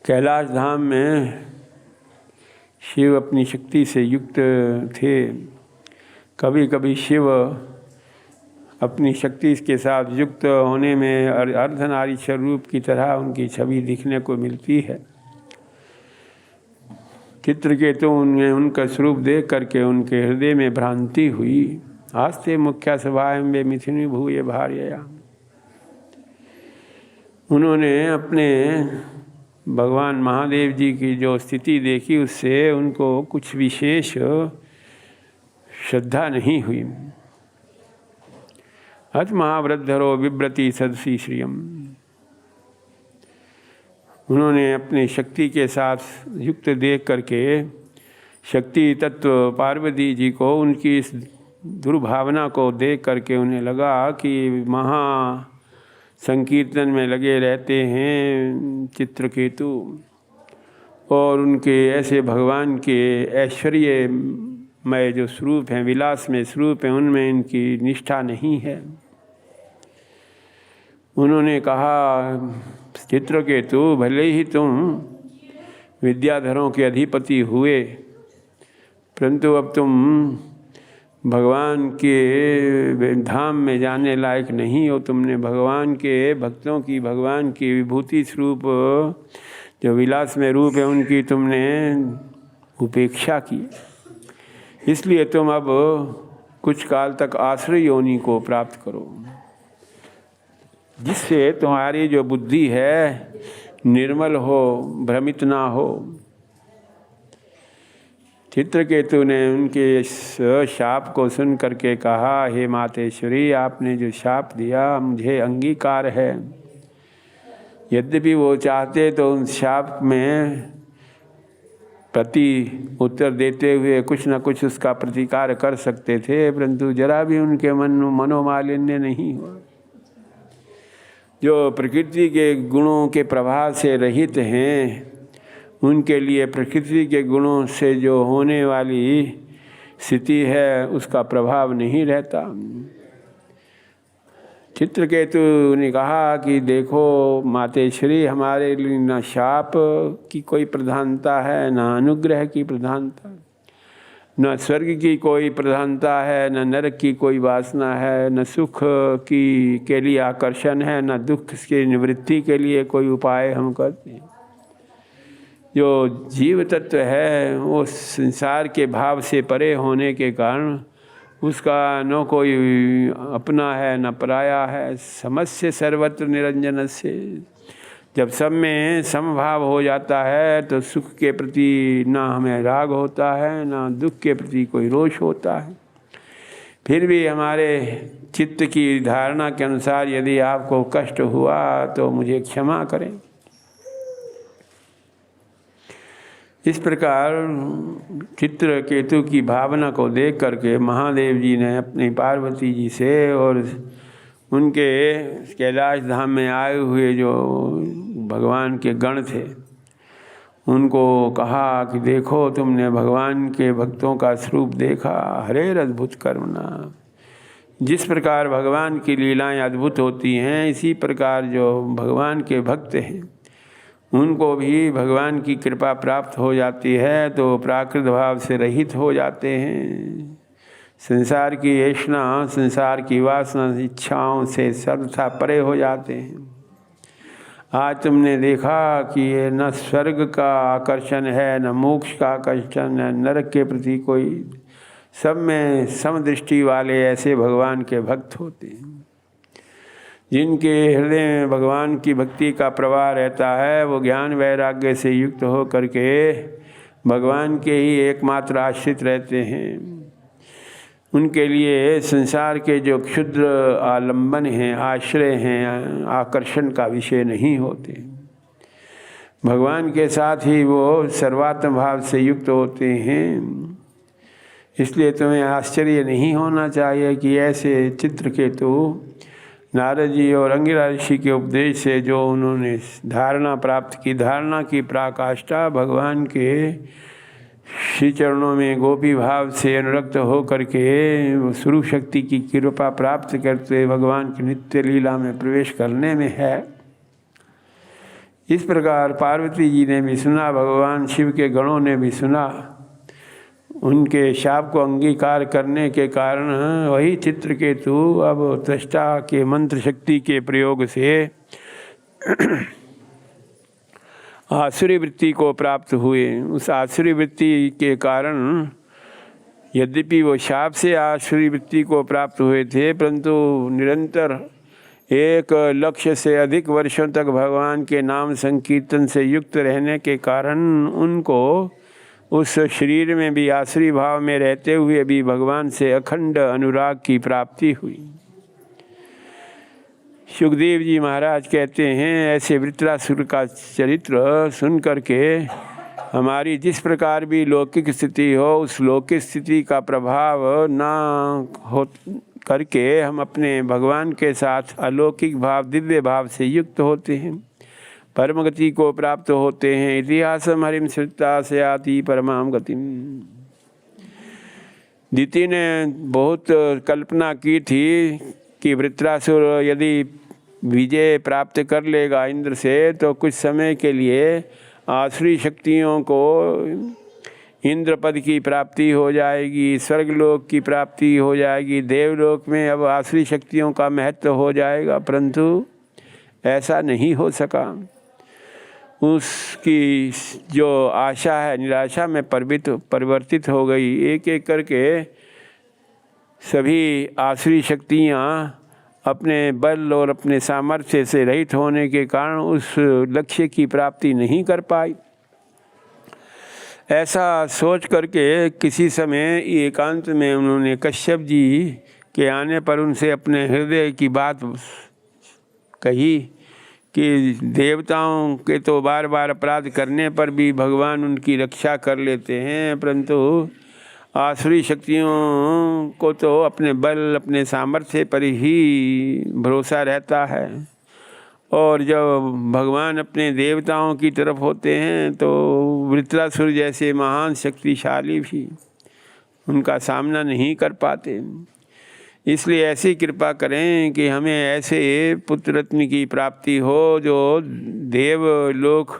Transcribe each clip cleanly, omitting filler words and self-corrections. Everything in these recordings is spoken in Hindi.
कैलाश धाम में शिव अपनी शक्ति से युक्त थे। कभी कभी शिव अपनी शक्ति के साथ युक्त होने में अर्धनारीश्वर रूप की तरह उनकी छवि दिखने को मिलती है। चित्रकेतु उनमें उनका स्वरूप देख करके उनके हृदय में भ्रांति हुई। आस्ते मुख्या सभाएं वे मिथुनी भूये भार्यया। उन्होंने अपने भगवान महादेव जी की जो स्थिति देखी उससे उनको कुछ विशेष श्रद्धा नहीं हुई। अथ महावृद्धरो विव्रति सदसी श्रियम। उन्होंने अपनी शक्ति के साथ युक्त देख करके शक्ति तत्व पार्वती जी को उनकी इस दुर्भावना को देख करके उन्हें लगा कि महा संकीर्तन में लगे रहते हैं चित्रकेतु और उनके ऐसे भगवान के ऐश्वर्यमय जो स्वरूप हैं, विलास में स्वरूप हैं, उनमें इनकी निष्ठा नहीं है। उन्होंने कहा, चित्रकेतु भले ही तुम विद्याधरों के अधिपति हुए, परंतु अब तुम भगवान के धाम में जाने लायक नहीं हो। तुमने भगवान के भक्तों की, भगवान की विभूति स्वरूप जो विलास में रूप है उनकी तुमने उपेक्षा की। इसलिए तुम अब कुछ काल तक आश्रय योनि को प्राप्त करो, जिससे तुम्हारी जो बुद्धि है निर्मल हो, भ्रमित ना हो। चित्रकेतु ने उनके इस शाप को सुन करके कहा, हे मातेश्वरी, आपने जो शाप दिया मुझे अंगीकार है। यद्यपि वो चाहते तो उन शाप में प्रति उत्तर देते हुए कुछ न कुछ उसका प्रतिकार कर सकते थे, परंतु जरा भी उनके मनोमालिन्य नहीं हुआ। जो प्रकृति के गुणों के प्रभाव से रहित हैं, उनके लिए प्रकृति के गुणों से जो होने वाली स्थिति है उसका प्रभाव नहीं रहता। चित्रकेतु ने कहा कि देखो मातेश्वरी, हमारे लिए न शाप की कोई प्रधानता है, न अनुग्रह की प्रधानता, न स्वर्ग की कोई प्रधानता है, न नरक की कोई वासना है, न सुख की के लिए आकर्षण है, न दुख की निवृत्ति के लिए कोई उपाय हम करते हैं। जो जीव तत्व है वो संसार के भाव से परे होने के कारण उसका न कोई अपना है न पराया है। समस्य सर्वत्र निरंजन से। जब सब में समभाव हो जाता है तो सुख के प्रति ना हमें राग होता है, ना दुख के प्रति कोई रोष होता है। फिर भी हमारे चित्त की धारणा के अनुसार यदि आपको कष्ट हुआ तो मुझे क्षमा करें। इस प्रकार चित्रकेतु की भावना को देख करके महादेव जी ने अपनी पार्वती जी से और उनके कैलाश धाम में आए हुए जो भगवान के गण थे उनको कहा कि देखो, तुमने भगवान के भक्तों का स्वरूप देखा, हरेर अद्भुत कर्मणा। जिस प्रकार भगवान की लीलाएं अद्भुत होती हैं, इसी प्रकार जो भगवान के भक्त हैं उनको भी भगवान की कृपा प्राप्त हो जाती है तो प्राकृत भाव से रहित हो जाते हैं। संसार की ऐशना, संसार की वासना, इच्छाओं से सर्वथा परे हो जाते हैं। आज तुमने देखा कि ये न स्वर्ग का आकर्षण है, न मोक्ष का आकर्षण है, नरक के प्रति कोई, सब में समदृष्टि वाले ऐसे भगवान के भक्त होते हैं। जिनके हृदय में भगवान की भक्ति का प्रवाह रहता है वो ज्ञान वैराग्य से युक्त हो करके भगवान के ही एकमात्र आश्रित रहते हैं। उनके लिए संसार के जो क्षुद्र आलंबन हैं, आश्रय हैं, आकर्षण का विषय नहीं होते। भगवान के साथ ही वो सर्वात्म भाव से युक्त होते हैं। इसलिए तुम्हें आश्चर्य नहीं होना चाहिए कि ऐसे चित्रकेतु नारद जी और अंगिरा ऋषि के उपदेश से जो उन्होंने धारणा प्राप्त की, धारणा की पराकाष्ठा भगवान के श्री चरणों में गोपी भाव से अनुरक्त हो करके स्वरूप शक्ति की कृपा प्राप्त करते भगवान की नित्य लीला में प्रवेश करने में है। इस प्रकार पार्वती जी ने भी सुना, भगवान शिव के गणों ने भी सुना। उनके शाप को अंगीकार करने के कारण वही चित्रकेतु अब त्वष्टा के मंत्र शक्ति के प्रयोग से आसुरी वृत्ति को प्राप्त हुए। उस आसुरी वृत्ति के कारण यद्यपि वो शाप से आसुरी वृत्ति को प्राप्त हुए थे, परंतु निरंतर 1 लक्ष्य से अधिक वर्षों तक भगवान के नाम संकीर्तन से युक्त रहने के कारण उनको उस शरीर में भी आसुरी भाव में रहते हुए भी भगवान से अखंड अनुराग की प्राप्ति हुई। सुखदेव जी महाराज कहते हैं, ऐसे वृत्रासुर का चरित्र सुन करके हमारी जिस प्रकार भी लौकिक स्थिति हो, उस लौकिक स्थिति का प्रभाव ना हो करके हम अपने भगवान के साथ अलौकिक भाव, दिव्य भाव से युक्त होते हैं, परम गति को प्राप्त होते हैं। इतिहासम हरिम श्रुता से आती परमाम गतिम। दिति ने बहुत कल्पना की थी कि वृत्रासुर यदि विजय प्राप्त कर लेगा इंद्र से, तो कुछ समय के लिए आसुरी शक्तियों को इंद्र पद की प्राप्ति हो जाएगी, स्वर्गलोक की प्राप्ति हो जाएगी, देवलोक में अब आसुरी शक्तियों का महत्व हो जाएगा। परंतु ऐसा नहीं हो सका। उसकी जो आशा है निराशा में परिवर्तित हो गई। एक एक करके सभी आसुरी शक्तियाँ अपने बल और अपने सामर्थ्य से रहित होने के कारण उस लक्ष्य की प्राप्ति नहीं कर पाई। ऐसा सोच करके किसी समय एकांत में उन्होंने कश्यप जी के आने पर उनसे अपने हृदय की बात कही कि देवताओं के तो बार बार अपराध करने पर भी भगवान उनकी रक्षा कर लेते हैं, परंतु आसुरी शक्तियों को तो अपने बल, अपने सामर्थ्य पर ही भरोसा रहता है। और जब भगवान अपने देवताओं की तरफ होते हैं तो वृत्रासुर जैसे महान शक्तिशाली भी उनका सामना नहीं कर पाते। इसलिए ऐसी कृपा करें कि हमें ऐसे पुत्र रत्न की प्राप्ति हो जो देवलोक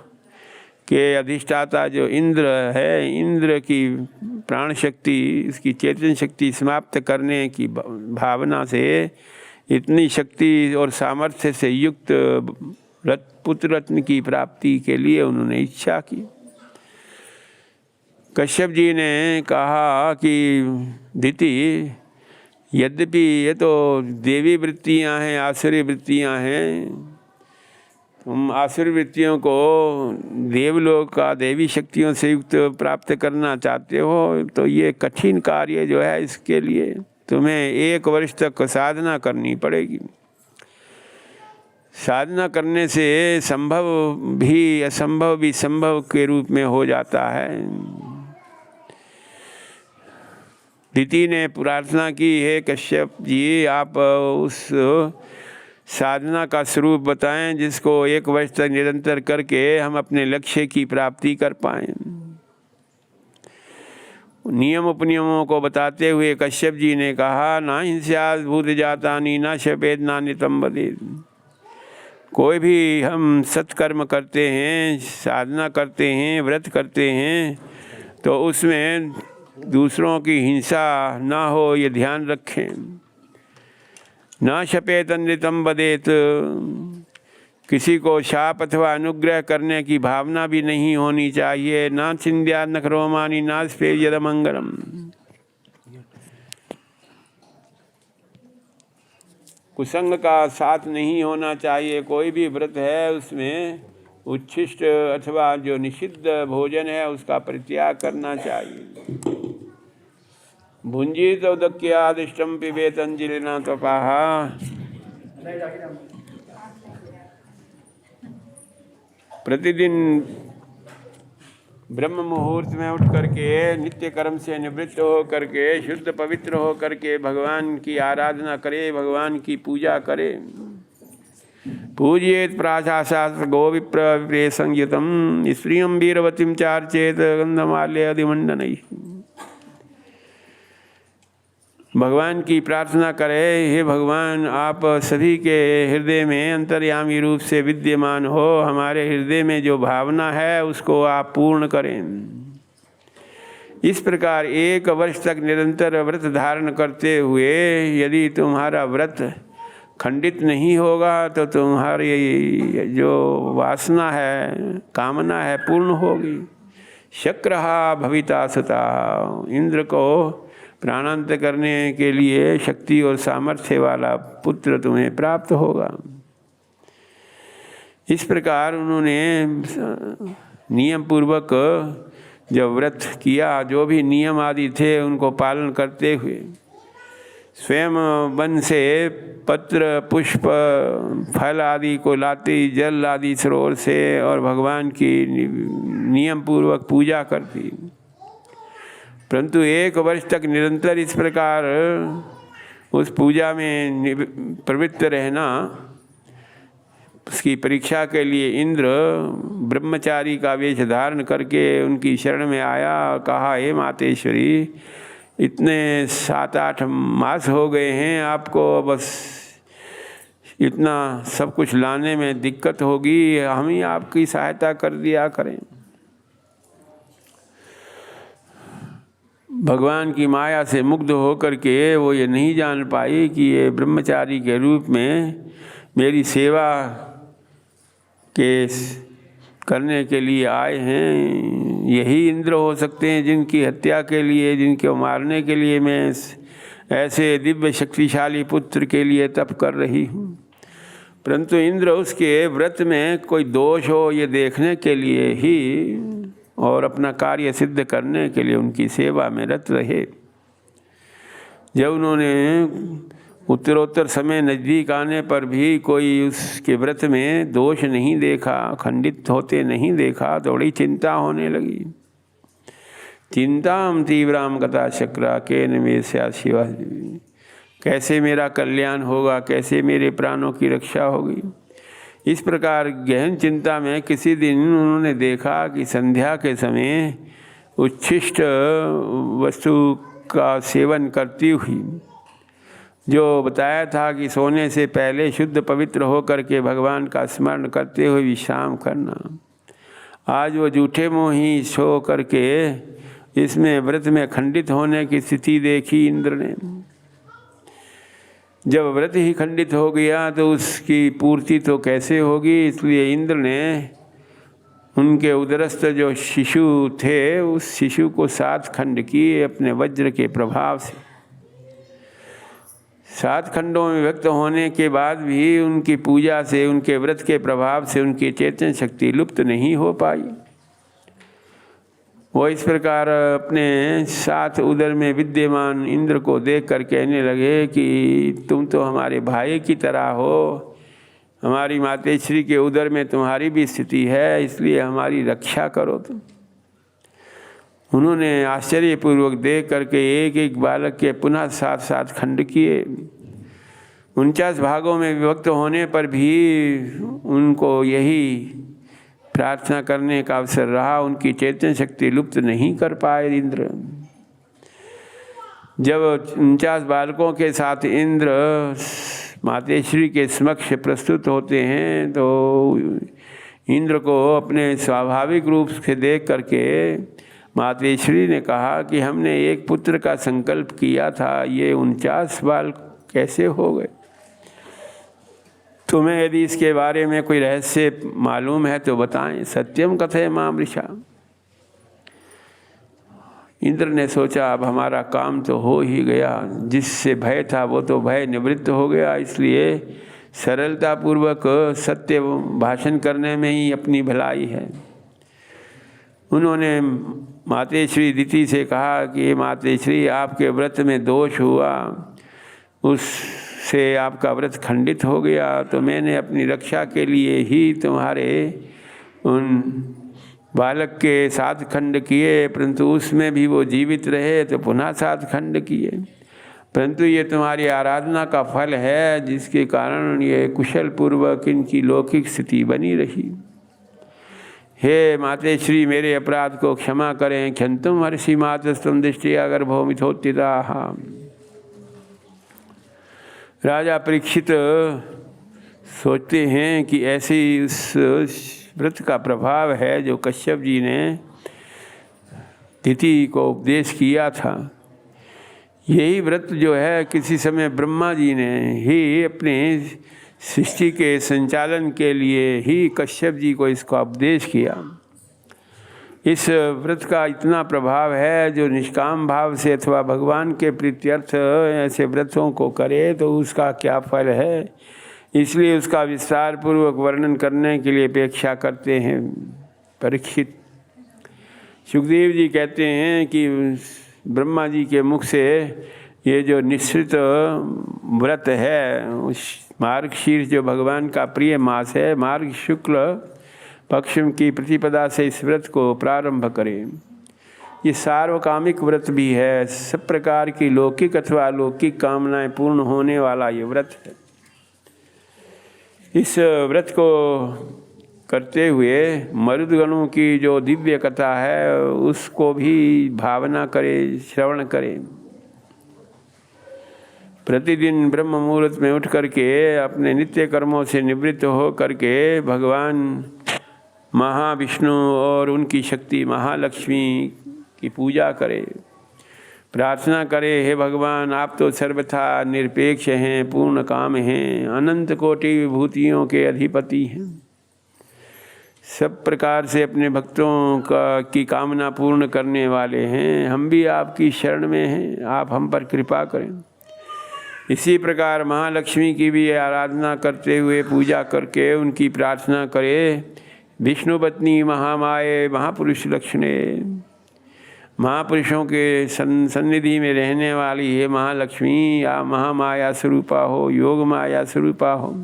के अधिष्ठाता जो इंद्र है, इंद्र की प्राण शक्ति, इसकी चेतन शक्ति समाप्त करने की भावना से इतनी शक्ति और सामर्थ्य से युक्त पुत्र रत्न की प्राप्ति के लिए उन्होंने इच्छा की। कश्यप जी ने कहा कि दिति, यद्यपि ये तो देवी वृत्तियां हैं, आसुरी वृत्तियां हैं, तुम आसुरी वृत्तियों को देवलोक का देवी शक्तियों से युक्त प्राप्त करना चाहते हो, तो ये कठिन कार्य जो है इसके लिए तुम्हें 1 वर्ष तक साधना करनी पड़ेगी। साधना करने से संभव भी असंभव भी संभव के रूप में हो जाता है। दिति ने प्रार्थना की, हे कश्यप जी, आप उस साधना का स्वरूप बताएं जिसको 1 वर्ष तक निरंतर करके हम अपने लक्ष्य की प्राप्ति कर पाएं। नियम उपनियमों को बताते हुए कश्यप जी ने कहा, ना हिंस्यात् भूत जातानि न शपेत् न नितं वदेत्। कोई भी हम सत्कर्म करते हैं, साधना करते हैं, व्रत करते हैं, तो उसमें दूसरों की हिंसा ना हो ये ध्यान रखें। ना शपेत नितं वदेत, किसी को शाप अथवा अनुग्रह करने की भावना भी नहीं होनी चाहिए। ना छिन्द्यात् नखरोमानि ना स्पेत् यदमंगलम्। कुसंग का साथ नहीं होना चाहिए। कोई भी व्रत है उसमें उच्छिष्ट अथवा जो निषिद्ध भोजन है उसका परित्याग करना चाहिए। भुंजीत उदक्यादिष्टं पिबेत् अंजलिना त्वपाः। प्रतिदिन ब्रह्म मुहूर्त में उठ करके नित्य कर्म से निवृत्त हो करके शुद्ध पवित्र हो करके भगवान की आराधना करे, भगवान की पूजा करे। पूजयेत् प्राशास्त्र गोविप्र संयुतम स्त्रियं वीरवतीं चार्चेत गंधमाल्यादिमंडनैः। भगवान की प्रार्थना करें, हे भगवान आप सभी के हृदय में अंतर्यामी रूप से विद्यमान हो, हमारे हृदय में जो भावना है उसको आप पूर्ण करें। इस प्रकार 1 वर्ष तक निरंतर व्रत धारण करते हुए यदि तुम्हारा व्रत खंडित नहीं होगा तो तुम्हारी जो वासना है, कामना है, पूर्ण होगी। शक्रहा भविता सुता, इंद्र को प्राणांत करने के लिए शक्ति और सामर्थ्य वाला पुत्र तुम्हें प्राप्त होगा। इस प्रकार उन्होंने नियम पूर्वक जब व्रत किया, जो भी नियम आदि थे उनको पालन करते हुए स्वयं वन से पत्र पुष्प फल आदि को लाती, जल आदि सरोवर से, और भगवान की नियम पूर्वक पूजा करती। परंतु 1 वर्ष तक निरंतर इस प्रकार उस पूजा में प्रवृत्त रहना, उसकी परीक्षा के लिए इंद्र ब्रह्मचारी का वेश धारण करके उनकी शरण में आया और कहा, हे मातेश्वरी, इतने 7-8 मास हो गए हैं, आपको बस इतना सब कुछ लाने में दिक्कत होगी, हम ही आपकी सहायता कर दिया करें। भगवान की माया से मुग्ध होकर के वो ये नहीं जान पाई कि ये ब्रह्मचारी के रूप में मेरी सेवा के करने के लिए आए हैं। यही इंद्र हो सकते हैं जिनकी हत्या के लिए, जिनको मारने के लिए मैं ऐसे दिव्य शक्तिशाली पुत्र के लिए तप कर रही हूँ। परंतु इंद्र उसके व्रत में कोई दोष हो ये देखने के लिए ही और अपना कार्य सिद्ध करने के लिए उनकी सेवा में रत रहे। जब उन्होंने उत्तरोत्तर समय नज़दीक आने पर भी कोई उसके व्रत में दोष नहीं देखा, खंडित होते नहीं देखा, तो बड़ी चिंता होने लगी। चिंताम तीव्राम गता चक्रा के निमेशा शिवा, कैसे मेरा कल्याण होगा, कैसे मेरे प्राणों की रक्षा होगी। इस प्रकार गहन चिंता में किसी दिन उन्होंने देखा कि संध्या के समय उच्छिष्ट वस्तु का सेवन करती हुई, जो बताया था कि सोने से पहले शुद्ध पवित्र होकर के भगवान का स्मरण करते हुए विश्राम करना, आज वो झूठे मोही सो करके इसमें व्रत में खंडित होने की स्थिति देखी इंद्र ने। जब व्रत ही खंडित हो गया तो उसकी पूर्ति तो कैसे होगी, इसलिए इंद्र ने उनके उदरस्थ जो शिशु थे उस शिशु को 7 खंड किए अपने वज्र के प्रभाव से। 7 खंडों में व्यक्त होने के बाद भी उनकी पूजा से, उनके व्रत के प्रभाव से उनकी चेतन शक्ति लुप्त नहीं हो पाई। वो इस प्रकार अपने साथ उदर में विद्यमान इंद्र को देख कर कहने लगे कि तुम तो हमारे भाई की तरह हो, हमारी मातेश्वरी के उदर में तुम्हारी भी स्थिति है, इसलिए हमारी रक्षा करो तुम। उन्होंने आश्चर्यपूर्वक देख करके एक एक बालक के पुनः 7-7 खंड किए। 49 भागों में विभक्त होने पर भी उनको यही प्रार्थना करने का अवसर रहा, उनकी चेतन शक्ति लुप्त नहीं कर पाए इंद्र। जब 49 बालकों के साथ इंद्र मातेश्वरी के समक्ष प्रस्तुत होते हैं तो इंद्र को अपने स्वाभाविक रूप से देख करके मातेश्वरी ने कहा कि हमने एक पुत्र का संकल्प किया था, ये 49 बाल कैसे हो गए? तुम्हें यदि इसके बारे में कोई रहस्य मालूम है तो बताएं। सत्यम कथय माम ऋषा। इंद्र ने सोचा अब हमारा काम तो हो ही गया, जिससे भय था वो तो भय निवृत्त हो गया, इसलिए सरलतापूर्वक सत्य भाषण करने में ही अपनी भलाई है। उन्होंने मातेश्वरी दिति से कहा कि मातेश्वरी आपके व्रत में दोष हुआ, उससे आपका व्रत खंडित हो गया, तो मैंने अपनी रक्षा के लिए ही तुम्हारे उन बालक के 7 खंड किए, परंतु उसमें भी वो जीवित रहे तो पुनः 7 खंड किए। परंतु ये तुम्हारी आराधना का फल है, जिसके कारण ये कुशल पूर्वक इनकी लौकिक स्थिति बनी रही। हे मातेश्वरी मेरे अपराध को क्षमा करें। क्षंतुम हर्षि मातस्तम दृष्टिया गर्भो मिथोत्थिताः। राजा परीक्षित सोचते हैं कि ऐसे उस व्रत का प्रभाव है जो कश्यप जी ने तिथि को उपदेश किया था। यही व्रत जो है किसी समय ब्रह्मा जी ने ही अपने सृष्टि के संचालन के लिए ही कश्यप जी को इसका उपदेश किया। इस व्रत का इतना प्रभाव है जो निष्काम भाव से अथवा भगवान के प्रीत्यर्थ ऐसे व्रतों को करे तो उसका क्या फल है, इसलिए उसका विस्तार पूर्वक वर्णन करने के लिए अपेक्षा करते हैं परीक्षित। सुखदेव जी कहते हैं कि ब्रह्मा जी के मुख से ये जो निश्चित व्रत है, उस मार्गशीर्ष जो भगवान का प्रिय मास है, मार्ग शुक्ल पक्ष की प्रतिपदा से इस व्रत को प्रारंभ करें। ये सार्वकामिक व्रत भी है, सब प्रकार की लौकिक अथवा अलौकिक कामनाएं पूर्ण होने वाला ये व्रत है। इस व्रत को करते हुए मरुदगणों की जो दिव्य कथा है उसको भी भावना करे, श्रवण करें। प्रतिदिन ब्रह्म मुहूर्त में उठ करके अपने नित्य कर्मों से निवृत्त हो करके भगवान महाविष्णु और उनकी शक्ति महालक्ष्मी की पूजा करे, प्रार्थना करे, हे भगवान आप तो सर्वथा निरपेक्ष हैं, पूर्ण काम हैं, अनंत कोटि विभूतियों के अधिपति हैं, सब प्रकार से अपने भक्तों की कामना पूर्ण करने वाले हैं, हम भी आपकी शरण में हैं, आप हम पर कृपा करें। इसी प्रकार महालक्ष्मी की भी आराधना करते हुए पूजा करके उनकी प्रार्थना करे, विष्णु पत्नी महामाये महापुरुष लक्षणे, महापुरुषों के सन्निधि में रहने वाली हे महालक्ष्मी, आप महामाया स्वरूपा हो, योग माया स्वरूपा हो,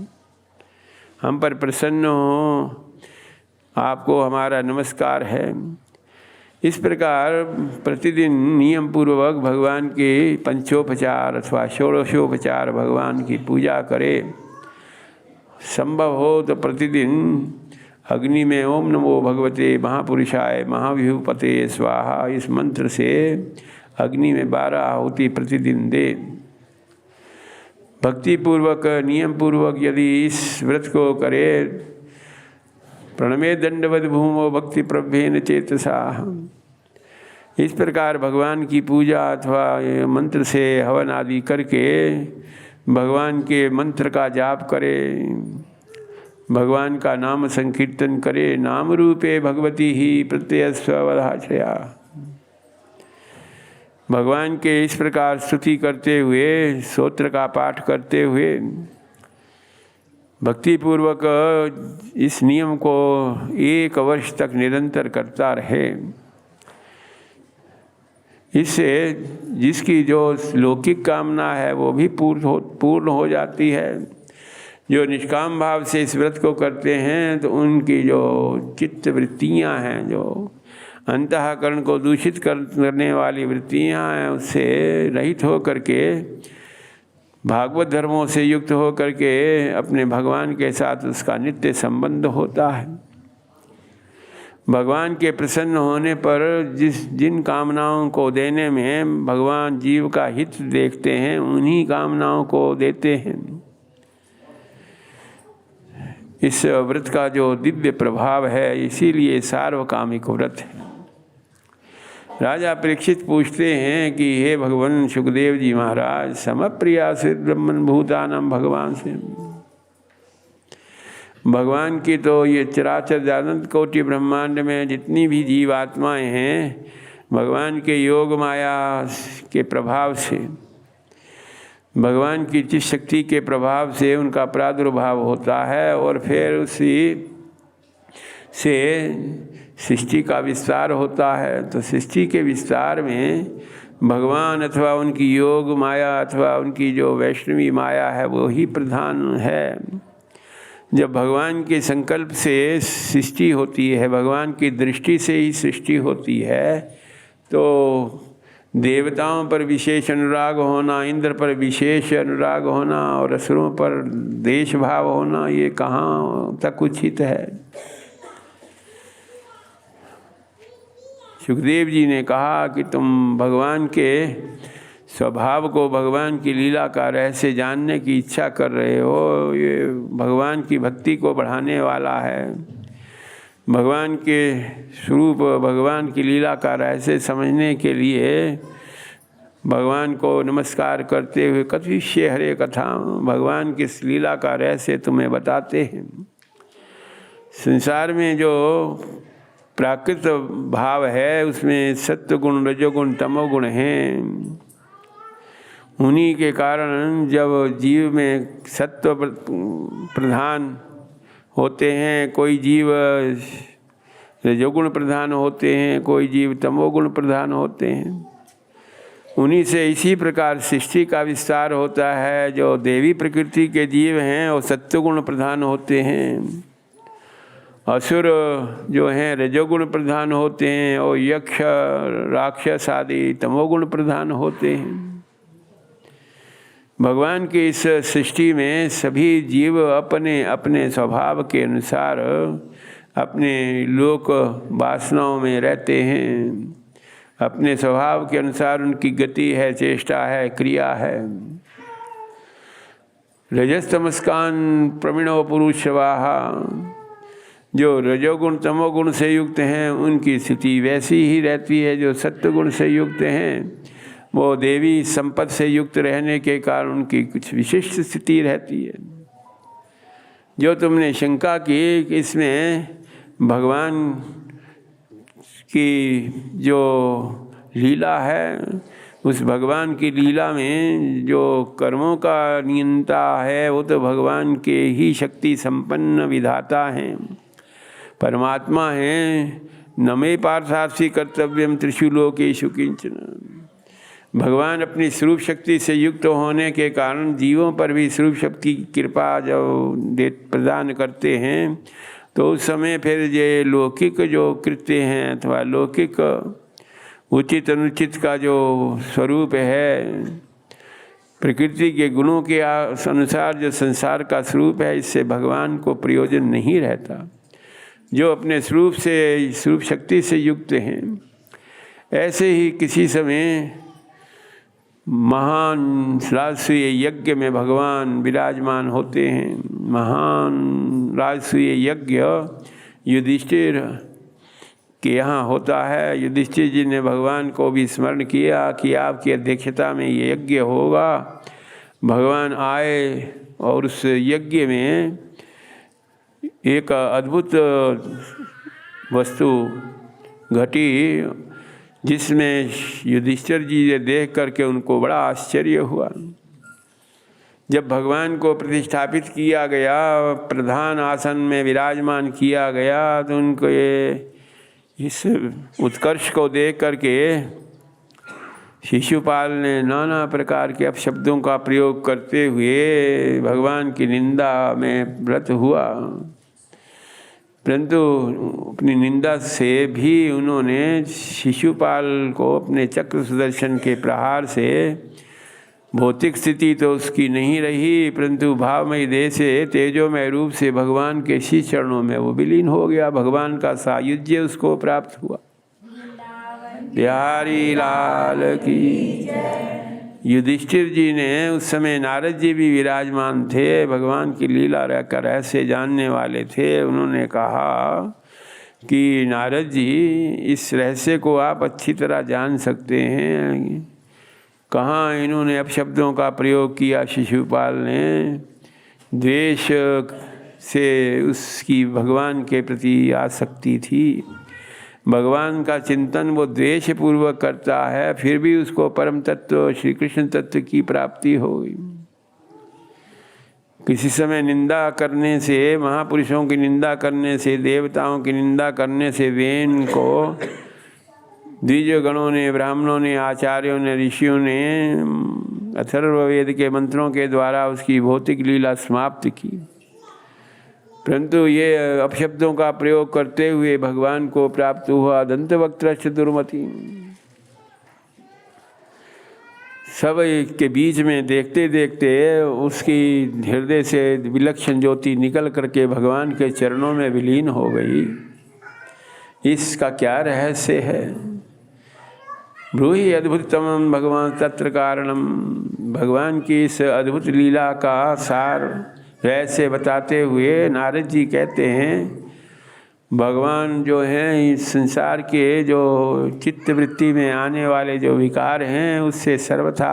हम पर प्रसन्न हो, आपको हमारा नमस्कार है। इस प्रकार प्रतिदिन नियम पूर्वक भगवान के पंचोपचार अथवा षोडशोपचार भगवान की पूजा करे। संभव हो तो प्रतिदिन अग्नि में ओम नमो भगवते महापुरुषाय महाविभूपते स्वाहा इस मंत्र से अग्नि में 12 आहुति प्रतिदिन दे। भक्ति पूर्वक नियम पूर्वक यदि इस व्रत को करे, प्रणमे दंडवद भूमो भक्ति प्रभेन चेतसा, इस प्रकार भगवान की पूजा अथवा मंत्र से हवन आदि करके भगवान के मंत्र का जाप करे, भगवान का नाम संकीर्तन करे। नाम रूपे भगवती ही प्रत्यय स्ववधाश्रया, भगवान के इस प्रकार स्तुति करते हुए, स्तोत्र का पाठ करते हुए भक्तिपूर्वक इस नियम को 1 वर्ष तक निरंतर करता रहे। इससे जिसकी जो लौकिक कामना है वो भी पूर्ण हो जाती है। जो निष्काम भाव से इस व्रत को करते हैं तो उनकी जो चित्त वृत्तियाँ हैं, जो अंतःकरण को दूषित करने वाली वृत्तियाँ हैं, उससे रहित हो करके भागवत धर्मों से युक्त हो करके अपने भगवान के साथ उसका नित्य संबंध होता है। भगवान के प्रसन्न होने पर जिन कामनाओं को देने में भगवान जीव का हित देखते हैं, उन्हीं कामनाओं को देते हैं। इस व्रत का जो दिव्य प्रभाव है, इसीलिए सार्वकामिक व्रत है। राजा परीक्षित पूछते हैं कि हे भगवान सुखदेव जी महाराज, समप्रिया से ब्रह्मन भूतानाम, भगवान से, भगवान की तो ये चराचर अनंत कोटि ब्रह्मांड में जितनी भी जीवात्माएं हैं, भगवान के योग माया के प्रभाव से, भगवान की चित्त शक्ति के प्रभाव से उनका प्रादुर्भाव होता है और फिर उसी से सृष्टि का विस्तार होता है। तो सृष्टि के विस्तार में भगवान अथवा उनकी योग माया अथवा उनकी जो वैष्णवी माया है वो ही प्रधान है। जब भगवान के संकल्प से सृष्टि होती है, भगवान की दृष्टि से ही सृष्टि होती है, तो देवताओं पर विशेष अनुराग होना, इंद्र पर विशेष अनुराग होना और असुरों पर देश भाव होना, ये कहाँ तक उचित है। सुखदेव जी ने कहा कि तुम भगवान के स्वभाव को भगवान की लीला का रहस्य जानने की इच्छा कर रहे हो, ये भगवान की भक्ति को बढ़ाने वाला है। भगवान के स्वरूप, भगवान की लीला का रहस्य समझने के लिए भगवान को नमस्कार करते हुए कथिष्ये हरे कथा, भगवान की इस लीला का रहस्य तुम्हें बताते हैं। संसार में जो प्राकृत भाव है उसमें सत्व गुण, रजोगुण, तमोगुण हैं। उन्हीं के कारण जब जीव में सत्व प्रधान होते हैं, कोई जीव रजोगुण प्रधान होते हैं, कोई जीव तमोगुण प्रधान होते हैं, उन्हीं से इसी प्रकार सृष्टि का विस्तार होता है। जो देवी प्रकृति के जीव हैं वो सत्वगुण प्रधान होते हैं, असुर जो हैं रजोगुण प्रधान होते हैं, और यक्ष राक्षस आदि तमोगुण प्रधान होते हैं। भगवान की इस सृष्टि में सभी जीव अपने अपने स्वभाव के अनुसार अपने लोक वासनाओं में रहते हैं। अपने स्वभाव के अनुसार उनकी गति है, चेष्टा है, क्रिया है। रजस्तमस्कान प्रवीणो पुरुषवाहा, जो रजोगुण तमोगुण से युक्त हैं उनकी स्थिति वैसी ही रहती है। जो सत्वगुण से युक्त हैं वो देवी संपत्ति से युक्त रहने के कारण उनकी कुछ विशिष्ट स्थिति रहती है। जो तुमने शंका की कि इसमें भगवान की जो लीला है, उस भगवान की लीला में जो कर्मों का नियंता है वो तो भगवान के ही शक्ति संपन्न विधाता हैं, परमात्मा हैं। न मे पार्थार्थी कर्तव्यम त्रिषु लोकेषु किंचन। भगवान अपनी स्वरूप शक्ति से युक्त होने के कारण जीवों पर भी स्वरूप शक्ति की कृपा जब प्रदान करते हैं तो उस समय फिर ये लौकिक जो कृत्य हैं अथवा लौकिक उचित अनुचित का जो स्वरूप है, प्रकृति के गुणों के अनुसार जो संसार का स्वरूप है, इससे भगवान को प्रयोजन नहीं रहता। जो अपने स्वरूप से स्वरूप शक्ति से युक्त हैं, ऐसे ही किसी समय महान राजसूय यज्ञ में भगवान विराजमान होते हैं। महान राजसूय यज्ञ युधिष्ठिर के यहाँ होता है। युधिष्ठिर जी ने भगवान को भी स्मरण किया कि आपकी अध्यक्षता में ये यज्ञ होगा। भगवान आए और उस यज्ञ में एक अद्भुत वस्तु घटी, जिसमें युधिष्ठिर जी ने देख करके उनको बड़ा आश्चर्य हुआ। जब भगवान को प्रतिष्ठापित किया गया, प्रधान आसन में विराजमान किया गया, तो उनको ये इस उत्कर्ष को देख करके शिशुपाल ने नाना प्रकार के अपशब्दों का प्रयोग करते हुए भगवान की निंदा में व्रत हुआ। परंतु अपनी निंदा से भी उन्होंने शिशुपाल को अपने चक्र सुदर्शन के प्रहार से, भौतिक स्थिति तो उसकी नहीं रही, परंतु भावमय देह से तेजोमय रूप से भगवान के श्री चरणों में वो विलीन हो गया। भगवान का सायुज्य उसको प्राप्त हुआ। बिहारी लाल की। युधिष्ठिर जी ने उस समय, नारद जी भी विराजमान थे, भगवान की लीला का रहस्य जानने वाले थे। उन्होंने कहा कि नारद जी, इस रहस्य को आप अच्छी तरह जान सकते हैं। कहाँ इन्होंने अपशब्दों का प्रयोग किया। शिशुपाल ने द्वेष से उसकी भगवान के प्रति आसक्ति थी। भगवान का चिंतन वो द्वेष पूर्वक करता है, फिर भी उसको परम तत्व श्री कृष्ण तत्व की प्राप्ति होगी। किसी समय निंदा करने से, महापुरुषों की निंदा करने से, देवताओं की निंदा करने से वेन को द्विजगणों ने, ब्राह्मणों ने, आचार्यों ने, ऋषियों ने अथर्ववेद के मंत्रों के द्वारा उसकी भौतिक लीला समाप्त की। परंतु ये अपशब्दों का प्रयोग करते हुए भगवान को प्राप्त हुआ। दंतवक्त्रश्च दुर्मति। सब के बीच में देखते देखते उसकी हृदय से विलक्षण ज्योति निकल करके भगवान के चरणों में विलीन हो गई। इसका क्या रहस्य है? ब्रूहि अद्भुततमं भगवान तत्र कारणम। भगवान की इस अद्भुत लीला का सार वैसे बताते हुए नारद जी कहते हैं, भगवान जो हैं इस संसार के जो चित्त वृत्ति में आने वाले जो विकार हैं उससे सर्वथा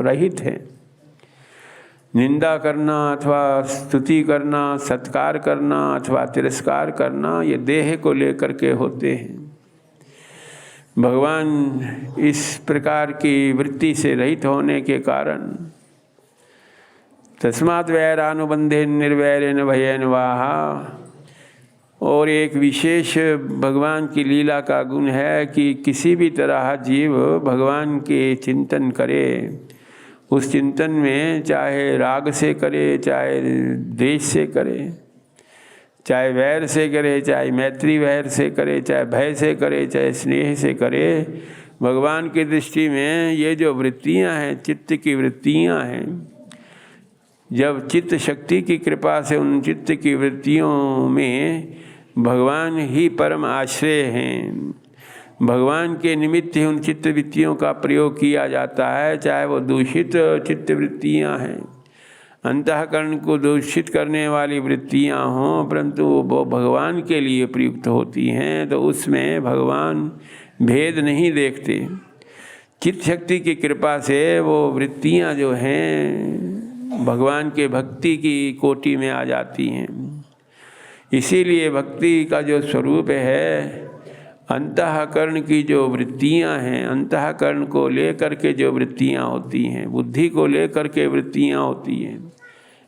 रहित हैं। निंदा करना अथवा स्तुति करना, सत्कार करना अथवा तिरस्कार करना, ये देह को लेकर के होते हैं। भगवान इस प्रकार की वृत्ति से रहित होने के कारण तस्मात् वैरानुबंधेन निर्वैरेण भयेन वाहा। और एक विशेष भगवान की लीला का गुण है कि किसी भी तरह जीव भगवान के चिंतन करे, उस चिंतन में चाहे राग से करे, चाहे द्वेष से करे, चाहे वैर से करे, चाहे मैत्री वैर से करे, चाहे भय से करे, चाहे स्नेह से करे, भगवान की दृष्टि में ये जो वृत्तियां हैं, चित्त की वृत्तियां हैं, जब चित्त शक्ति की कृपा से उन चित्त की वृत्तियों में भगवान ही परम आश्रय हैं, भगवान के निमित्त ही उन चित्त वृत्तियों का प्रयोग किया जाता है, चाहे वो दूषित चित्त वृत्तियाँ हैं, अंतःकरण को दूषित करने वाली वृत्तियाँ हों, परंतु वो भगवान के लिए प्रयुक्त होती हैं, तो उसमें भगवान भेद नहीं देखते। चित्त शक्ति की कृपा से वो वृत्तियाँ जो हैं भगवान के भक्ति की कोटि में आ जाती हैं। इसीलिए भक्ति का जो स्वरूप है, अंतःकरण की जो वृत्तियां हैं, अंतःकरण को लेकर के जो वृत्तियां होती हैं, बुद्धि को लेकर के वृत्तियां होती हैं,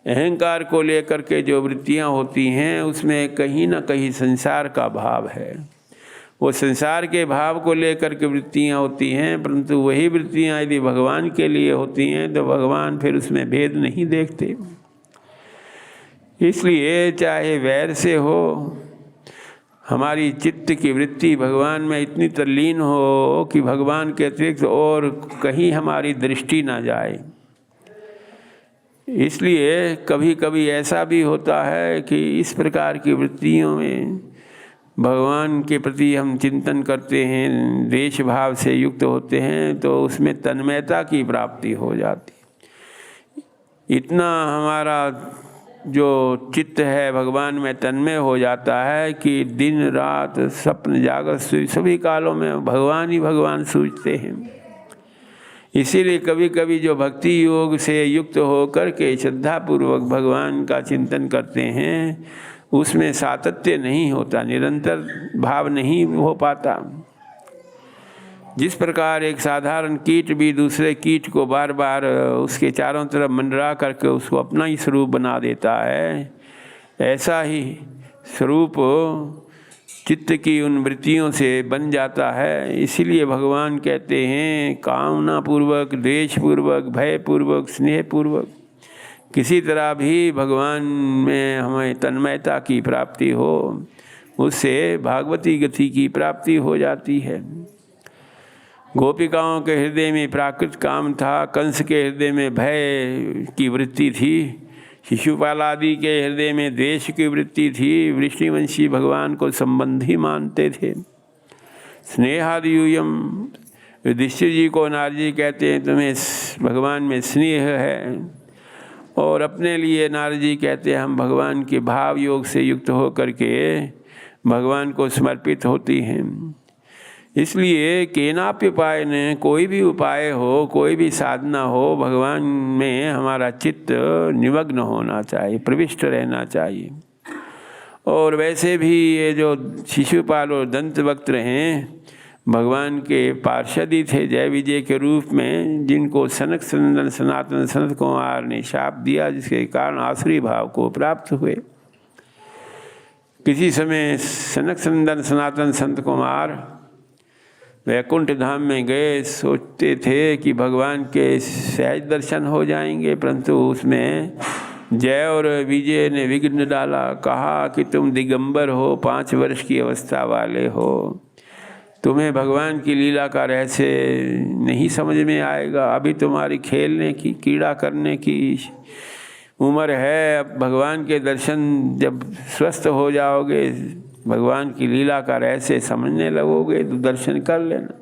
अहंकार को लेकर के जो वृत्तियां होती हैं, उसमें कहीं ना कहीं संसार का भाव है। वो संसार के भाव को लेकर के वृत्तियां होती हैं, परंतु वही वृत्तियां यदि भगवान के लिए होती हैं तो भगवान फिर उसमें भेद नहीं देखते। इसलिए चाहे वैर से हो, हमारी चित्त की वृत्ति भगवान में इतनी तल्लीन हो कि भगवान के अतिरिक्त और कहीं हमारी दृष्टि ना जाए। इसलिए कभी कभी ऐसा भी होता है कि इस प्रकार की वृत्तियों में भगवान के प्रति हम चिंतन करते हैं, द्वेष भाव से युक्त होते हैं, तो उसमें तन्मयता की प्राप्ति हो जाती। इतना हमारा जो चित्त है भगवान में तन्मय हो जाता है कि दिन रात स्वप्न जागृत सभी कालों में भगवान ही भगवान सूझते हैं। इसीलिए कभी कभी जो भक्ति योग से युक्त होकर के श्रद्धापूर्वक भगवान का चिंतन करते हैं, उसमें सातत्य नहीं होता, निरंतर भाव नहीं हो पाता। जिस प्रकार एक साधारण कीट भी दूसरे कीट को बार बार उसके चारों तरफ मंडरा करके उसको अपना ही स्वरूप बना देता है, ऐसा ही स्वरूप चित्त की उन वृत्तियों से बन जाता है। इसीलिए भगवान कहते हैं, कामना पूर्वक, द्वेष पूर्वक, भय पूर्वक, स्नेह पूर्वक किसी तरह भी भगवान में हमें तन्मयता की प्राप्ति हो, उससे भागवती गति की प्राप्ति हो जाती है। गोपिकाओं के हृदय में प्राकृत काम था, कंस के हृदय में भय की वृत्ति थी, शिशुपाल आदि के हृदय में द्वेष की वृत्ति थी, वृष्णिवंशी भगवान को संबंधी मानते थे। स्नेहादि यूयम, युधिष्ठिर जी को नारद जी कहते हैं तुम्हें भगवान में स्नेह है, और अपने लिए नारद जी कहते हैं हम भगवान के भाव योग से युक्त होकर के भगवान को समर्पित होती हैं। इसलिए केनाप्य उपाय ने, कोई भी उपाय हो, कोई भी साधना हो, भगवान में हमारा चित्त निमग्न होना चाहिए, प्रविष्ट रहना चाहिए। और वैसे भी ये जो शिशुपाल और दंतवक्त्र हैं, भगवान के पार्षद ही थे जय विजय के रूप में, जिनको सनक सनंदन सनातन सनत कुमार ने शाप दिया, जिसके कारण आसुरी भाव को प्राप्त हुए। किसी समय सनक सनंदन सनातन संत कुमार वैकुंठ धाम में गए, सोचते थे कि भगवान के सहज दर्शन हो जाएंगे, परंतु उसमें जय और विजय ने विघ्न डाला। कहा कि तुम दिगंबर हो, 5 वर्ष की अवस्था वाले हो, तुम्हें भगवान की लीला का रहस्य नहीं समझ में आएगा, अभी तुम्हारी खेलने की, क्रीड़ा करने की उम्र है। अब भगवान के दर्शन जब स्वस्थ हो जाओगे, भगवान की लीला का रहस्य समझने लगोगे, तो दर्शन कर लेना।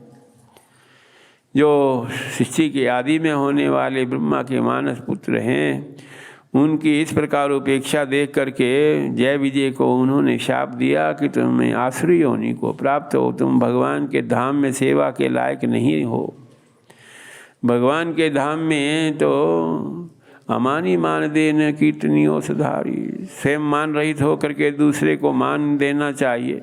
जो सृष्टि के आदि में होने वाले ब्रह्मा के मानस पुत्र हैं, उनकी इस प्रकार उपेक्षा देख करके जय विजय को उन्होंने शाप दिया कि तुम्हें आसुरी योनि को प्राप्त हो, तुम भगवान के धाम में सेवा के लायक नहीं हो। भगवान के धाम में तो अमानी मान देन कीर्तनियों सुधारी, स्वयं मान रहित होकर के दूसरे को मान देना चाहिए,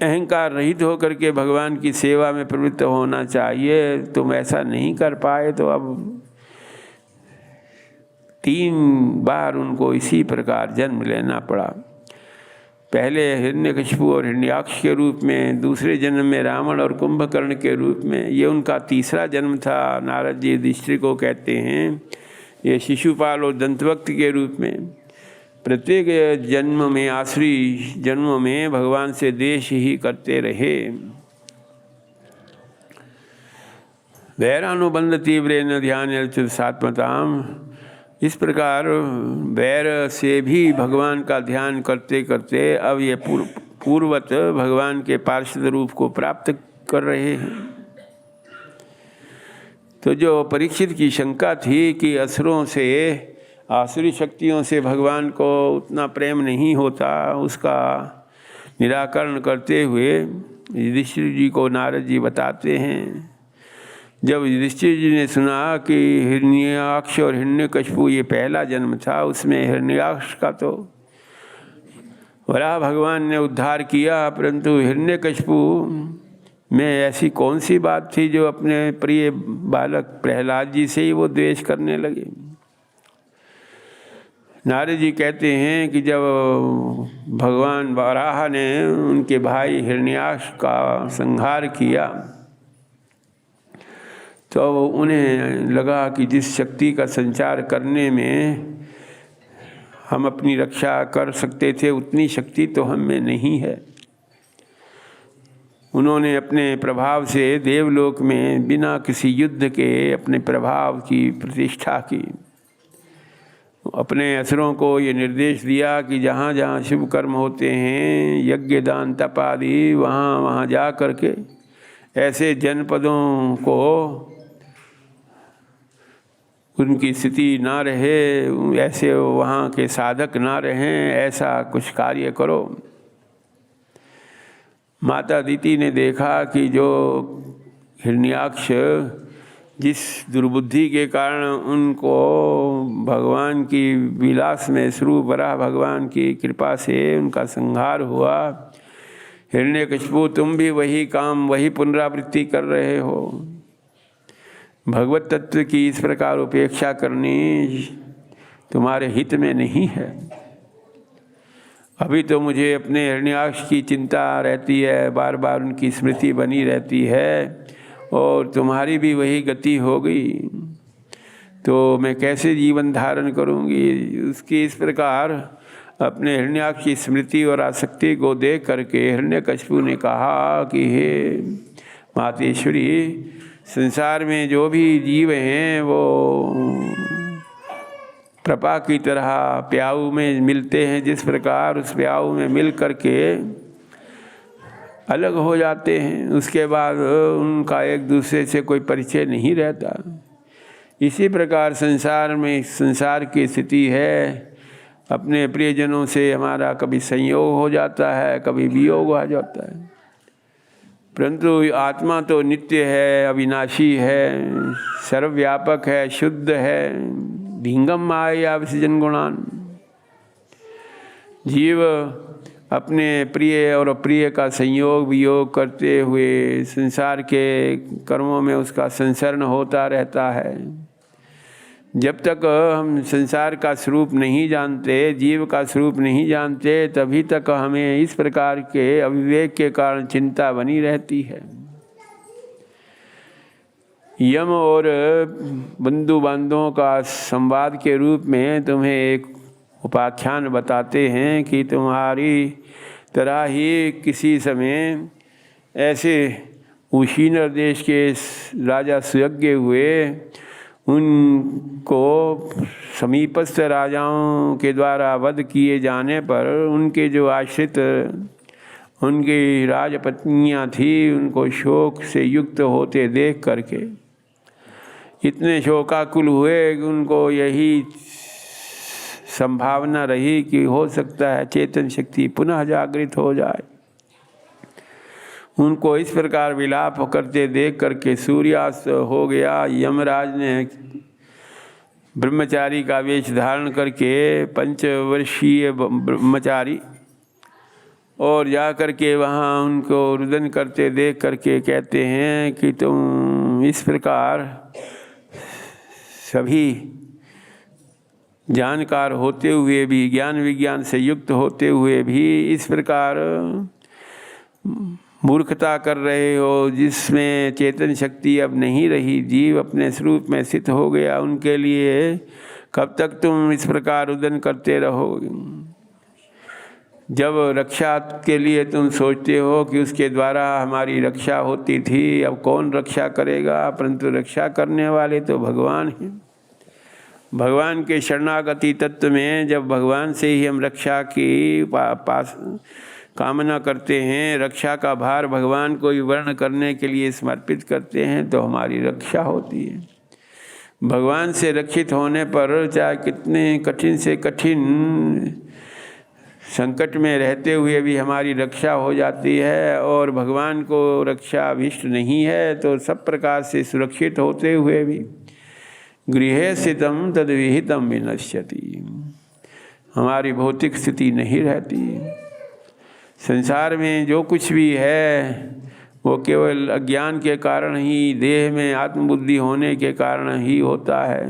अहंकार रहित होकर के भगवान की सेवा में प्रवृत्त होना चाहिए। तुम ऐसा नहीं कर पाए तो अब 3 बार उनको इसी प्रकार जन्म लेना पड़ा। पहले हिरण्यकशिपु और हिरण्याक्ष के रूप में, दूसरे जन्म में रावण और कुंभकर्ण के रूप में। ये उनका तीसरा जन्म था। नारद जी युधिष्ठिर को कहते हैं ये शिशुपाल और दंतवक्त के रूप में। प्रत्येक जन्म में, आसुरी जन्मों में भगवान से द्वेष ही करते रहे। वैरानुबंध तीव्र न ध्यान सात्मताम, इस प्रकार वैर से भी भगवान का ध्यान करते करते अब ये पूर्वत भगवान के पार्षद रूप को प्राप्त कर रहे हैं। तो जो परीक्षित की शंका थी कि असुरों से, आसुरी शक्तियों से भगवान को उतना प्रेम नहीं होता, उसका निराकरण करते हुए युधिष्ठिर जी को नारद जी बताते हैं। जब युधिष्ठिर जी ने सुना कि हिरण्याक्ष और हिरण्यकशिपु ये पहला जन्म था, उसमें हिरण्याक्ष का तो वराह भगवान ने उद्धार किया, परंतु हिरण्यकशिपु में ऐसी कौन सी बात थी जो अपने प्रिय बालक प्रहलाद जी से ही वो द्वेष करने लगे। नारद जी कहते हैं कि जब भगवान वराह ने उनके भाई हिरण्याक्ष का संहार किया तो उन्हें लगा कि जिस शक्ति का संचार करने में हम अपनी रक्षा कर सकते थे उतनी शक्ति तो हम में नहीं है। उन्होंने अपने प्रभाव से देवलोक में बिना किसी युद्ध के अपने प्रभाव की प्रतिष्ठा की। अपने असुरों को ये निर्देश दिया कि जहाँ जहाँ शुभ कर्म होते हैं, यज्ञ दान तप आदि, वहाँ वहाँ जा करके ऐसे जनपदों को उनकी स्थिति ना रहे, ऐसे वहाँ के साधक ना रहें, ऐसा कुछ कार्य करो। माता अदिति ने देखा कि जो हिरण्याक्ष जिस दुर्बुद्धि के कारण उनको भगवान की विलास में स्वरूप वराह भगवान की कृपा से उनका संहार हुआ, हिरण्यकशिपु तुम भी वही काम, वही पुनरावृत्ति कर रहे हो। भगवत तत्व की इस प्रकार उपेक्षा करनी तुम्हारे हित में नहीं है। अभी तो मुझे अपने हिरण्याक्ष की चिंता रहती है, बार बार उनकी स्मृति बनी रहती है, और तुम्हारी भी वही गति हो गई तो मैं कैसे जीवन धारण करूंगी। उसकी इस प्रकार अपने हिरण्याक्ष की स्मृति और आसक्ति को देख करके हिरण्यकशिपु ने कहा कि हे मातेश्वरी, संसार में जो भी जीव हैं वो प्रपा की तरह प्याऊ में मिलते हैं, जिस प्रकार उस प्याऊ में मिल करके अलग हो जाते हैं, उसके बाद उनका एक दूसरे से कोई परिचय नहीं रहता। इसी प्रकार संसार में, संसार की स्थिति है, अपने प्रियजनों से हमारा कभी संयोग हो जाता है, कभी वियोग हो जाता है, परंतु आत्मा तो नित्य है, अविनाशी है, सर्वव्यापक है, शुद्ध है, भिंगम माया विसर्जन गुणान। जीव अपने प्रिय और अप्रिय का संयोग वियोग करते हुए संसार के कर्मों में उसका संसरण होता रहता है। जब तक हम संसार का स्वरूप नहीं जानते, जीव का स्वरूप नहीं जानते, तभी तक हमें इस प्रकार के अविवेक के कारण चिंता बनी रहती है। यम और बंधु बांधवों का संवाद के रूप में तुम्हें एक उपाख्यान बताते हैं कि तुम्हारी तरह ही किसी समय ऐसे उशीनर देश के राजा सुयज्ञ हुए, उनको समीपस्थ राजाओं के द्वारा वध किए जाने पर उनके जो आश्रित उनकी राजपत्नियां थी, उनको शोक से युक्त होते देख करके इतने शोकाकुल हुए कि उनको यही संभावना रही कि हो सकता है चेतन शक्ति पुनः जागृत हो जाए। उनको इस प्रकार विलाप करते देख करके सूर्यास्त हो गया। यमराज ने ब्रह्मचारी का वेश धारण करके, पंचवर्षीय ब्रह्मचारी, और जा करके वहाँ उनको रुदन करते देख करके कहते हैं कि तुम इस प्रकार सभी जानकार होते हुए भी, ज्ञान विज्ञान से युक्त होते हुए भी इस प्रकार मूर्खता कर रहे हो, जिसमें चेतन शक्ति अब नहीं रही, जीव अपने स्वरूप में स्थित हो गया। उनके लिए कब तक तुम इस प्रकार रुदन करते रहोगे? जब रक्षा के लिए तुम सोचते हो कि उसके द्वारा हमारी रक्षा होती थी, अब कौन रक्षा करेगा? परंतु रक्षा करने वाले तो भगवान हैं। भगवान के शरणागति तत्व में जब भगवान से ही हम रक्षा की पास कामना करते हैं, रक्षा का भार भगवान को ही वर्ण करने के लिए समर्पित करते हैं, तो हमारी रक्षा होती है। भगवान से रक्षित होने पर चाहे कितने कठिन से कठिन संकट में रहते हुए भी हमारी रक्षा हो जाती है। और भगवान को रक्षा अभिष्ट नहीं है तो सब प्रकार से सुरक्षित होते हुए भी गृहे स्थितम तद विहितम विनश्यति, हमारी भौतिक स्थिति नहीं रहती। संसार में जो कुछ भी है वो केवल अज्ञान के कारण ही, देह में आत्मबुद्धि होने के कारण ही होता है।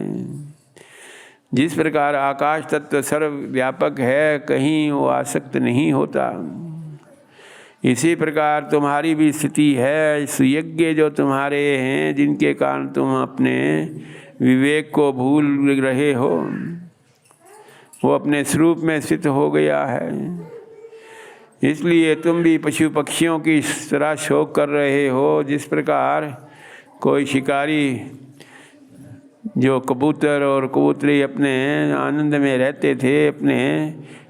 जिस प्रकार आकाश तत्व सर्वव्यापक है, कहीं वो आसक्त नहीं होता, इसी प्रकार तुम्हारी भी स्थिति है। सुयज्ञ जो तुम्हारे हैं, जिनके कारण तुम अपने विवेक को भूल रहे हो, वो अपने स्वरूप में स्थित हो गया है। इसलिए तुम भी पशु पक्षियों की तरह शोक कर रहे हो। जिस प्रकार कोई शिकारी, जो कबूतर और कबूतरी अपने आनंद में रहते थे, अपने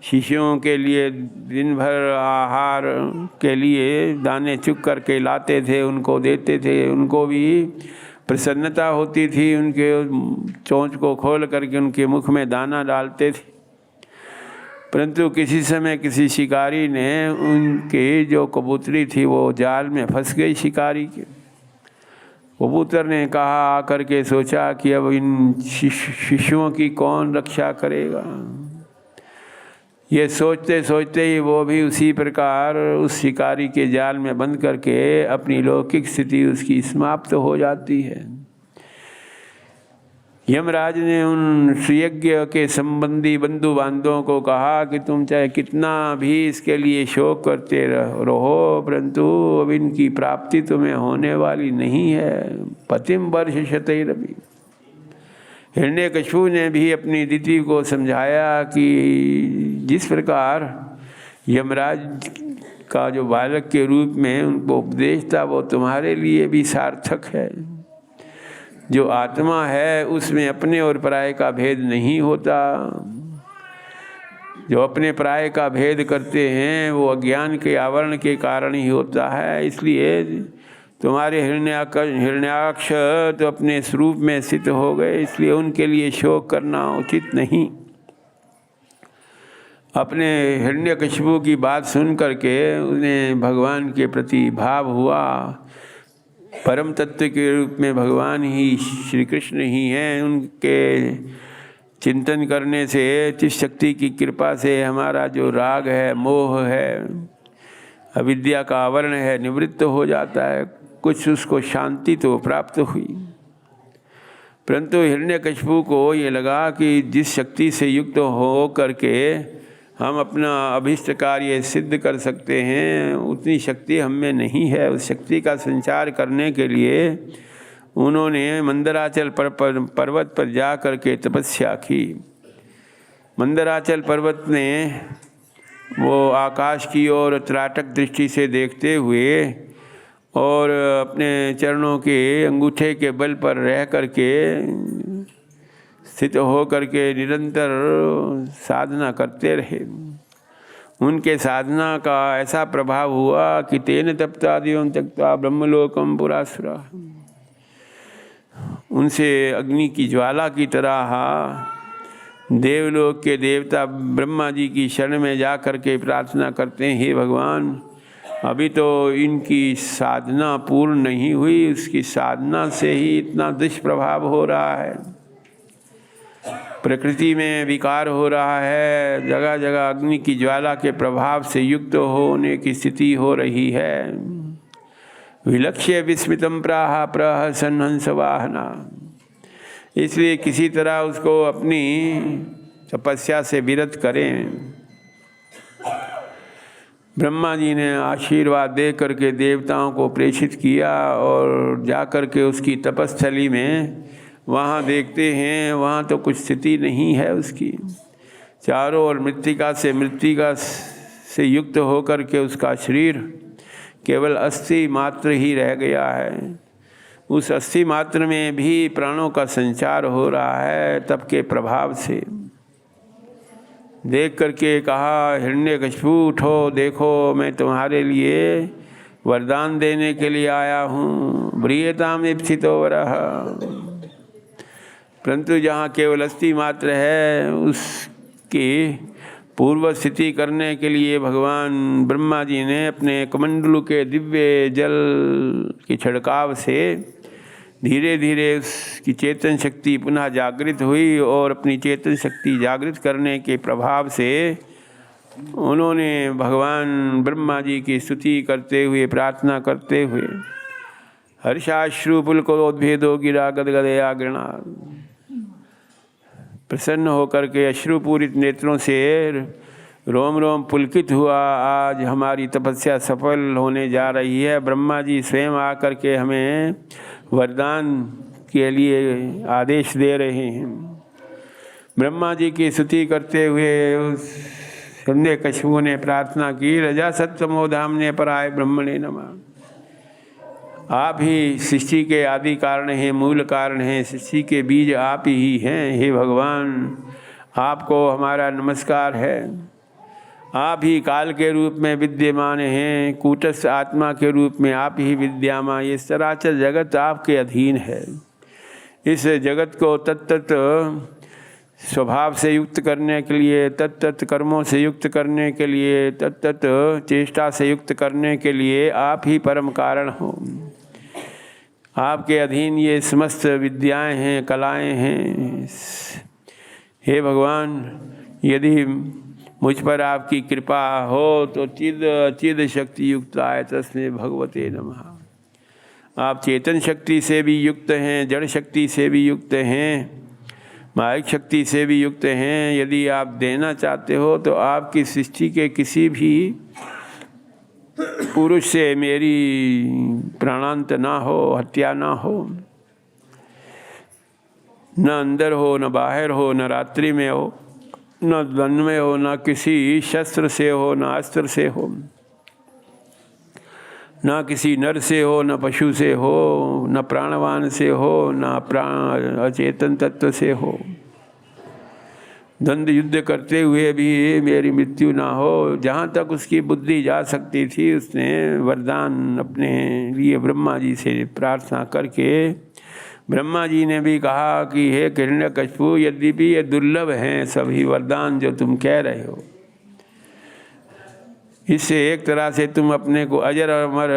शिशुओं के लिए दिन भर आहार के लिए दाने चुग करके लाते थे, उनको देते थे, उनको भी प्रसन्नता होती थी। उनके चोंच को खोल करके उनके मुख में दाना डालते थे। परंतु किसी समय किसी शिकारी ने उनकी जो कबूतरी थी वो जाल में फंस गई शिकारी के। कबूतर ने कहा, आकर के सोचा कि अब इन शिशुओं की कौन रक्षा करेगा। ये सोचते सोचते ही वो भी उसी प्रकार उस शिकारी के जाल में बंद करके अपनी लौकिक स्थिति उसकी समाप्त हो जाती है। यमराज ने उन सुयज्ञ के संबंधी बंधु बांधवों को कहा कि तुम चाहे कितना भी इसके लिए शोक करते रहो, परंतु अब इनकी प्राप्ति तुम्हें होने वाली नहीं है। पतिम वर्ष शतैरपि। हिरण्यकशिपु ने भी अपनी दिति को समझाया कि जिस प्रकार यमराज का जो बालक के रूप में उनको उपदेश था, वो तुम्हारे लिए भी सार्थक है। जो आत्मा है उसमें अपने और पराये का भेद नहीं होता। जो अपने पराये का भेद करते हैं वो अज्ञान के आवरण के कारण ही होता है। इसलिए तुम्हारे हिरण्याक्ष तो अपने स्वरूप में स्थित हो गए, इसलिए उनके लिए शोक करना उचित नहीं। अपने हिरण्यकशिपु की बात सुन करके उन्हें भगवान के प्रति भाव हुआ। परम तत्व के रूप में भगवान ही श्री कृष्ण ही हैं। उनके चिंतन करने से, चित्त शक्ति की कृपा से हमारा जो राग है, मोह है, अविद्या का आवरण है, निवृत्त हो जाता है। कुछ उसको शांति तो प्राप्त हुई। परंतु हिरण्यकशिपु को ये लगा कि जिस शक्ति से युक्त हो करके हम अपना अभीष्ट कार्य सिद्ध कर सकते हैं, उतनी शक्ति हम में नहीं है। उस शक्ति का संचार करने के लिए उन्होंने मंदराचल पर्वत पर जा कर के तपस्या की। मंदराचल पर्वत ने वो आकाश की ओर त्राटक दृष्टि से देखते हुए और अपने चरणों के अंगूठे के बल पर रह करके स्थित हो करके निरंतर साधना करते रहे। उनके साधना का ऐसा प्रभाव हुआ कि तेन तप्ता दिवं त्यक्त्वा ब्रह्मलोकम पुरासुरा, उनसे अग्नि की ज्वाला की तरह देवलोक के देवता ब्रह्मा जी की शरण में जा कर के प्रार्थना करते हैं, हे भगवान अभी तो इनकी साधना पूर्ण नहीं हुई, उसकी साधना से ही इतना दुष्प्रभाव हो रहा है, प्रकृति में विकार हो रहा है, जगह जगह अग्नि की ज्वाला के प्रभाव से युक्त होने की स्थिति हो रही है। विलक्ष्य विस्मितम प्राह प्रहसन हंस वाहना, इसलिए किसी तरह उसको अपनी तपस्या से विरत करें। ब्रह्मा जी ने आशीर्वाद दे करके देवताओं को प्रेषित किया और जा कर के उसकी तपस्थली में वहाँ देखते हैं, वहाँ तो कुछ स्थिति नहीं है उसकी, चारों ओर मृत्तिका से युक्त होकर के उसका शरीर केवल अस्थि मात्र ही रह गया है। उस अस्थि मात्र में भी प्राणों का संचार हो रहा है तप के प्रभाव से। देख करके कहा, हिरण्यकशिपु उठो, देखो मैं तुम्हारे लिए वरदान देने के लिए आया हूँ। ब्रियताम इप्सितो वरः, परंतु जहाँ केवल अस्थि मात्र है उसकी पूर्व स्थिति करने के लिए भगवान ब्रह्मा जी ने अपने कमंडलू के दिव्य जल की छिड़काव से धीरे धीरे उसकी चेतन शक्ति पुनः जागृत हुई और अपनी चेतन शक्ति जागृत करने के प्रभाव से उन्होंने भगवान ब्रह्मा जी की स्तुति करते हुए, प्रार्थना करते हुए हर्षाश्रु पुलकोद्भेदो गिरा गदगदया गृणा, प्रसन्न होकर के अश्रुपूरित नेत्रों से रोम रोम पुलकित हुआ। आज हमारी तपस्या सफल होने जा रही है, ब्रह्मा जी स्वयं आकर के हमें वरदान के लिए आदेश दे रहे हैं। ब्रह्मा जी की स्तुति करते हुए उस हिरण्यकशिपु ने प्रार्थना की, रजा सत्तमोधाम्ने पराय ब्रह्मणे नमः। आप ही सृष्टि के आदि कारण हैं, मूल कारण हैं, सृष्टि के बीज आप ही हैं। हे भगवान आपको हमारा नमस्कार है। आप ही काल के रूप में विद्यमान हैं, कूटस्थ आत्मा के रूप में आप ही विद्यमान। ये सराचर जगत आपके अधीन है। इस जगत को तत्त स्वभाव से युक्त करने के लिए, तत्त कर्मों से युक्त करने के लिए, तत्त चेष्टा से युक्त करने के लिए आप ही परम कारण हो। आपके अधीन ये समस्त विद्याएं हैं, कलाएं हैं। हे भगवान यदि मुझ पर आपकी कृपा हो तो चिद शक्ति युक्ताय तस्मै भगवते नमः। आप चेतन शक्ति से भी युक्त हैं, जड़ शक्ति से भी युक्त हैं, मायिक शक्ति से भी युक्त हैं। यदि आप देना चाहते हो तो आपकी सृष्टि के किसी भी पुरुष से मेरी प्राणांत ना हो, हत्या ना हो, न अंदर हो, न बाहर हो, न रात्रि में हो, न वन में हो, न किसी शस्त्र से हो, न अस्त्र से हो, न किसी नर से हो, न पशु से हो, न प्राणवान से हो, न प्राण अचेतन तत्व से हो। द्वंद्व युद्ध करते हुए भी मेरी मृत्यु ना हो। जहाँ तक उसकी बुद्धि जा सकती थी उसने वरदान अपने लिए ब्रह्मा जी से प्रार्थना करके, ब्रह्मा जी ने भी कहा कि हे हिरण्यकशिपु यद्यपि ये दुर्लभ हैं सभी वरदान जो तुम कह रहे हो, इससे एक तरह से तुम अपने को अजर अमर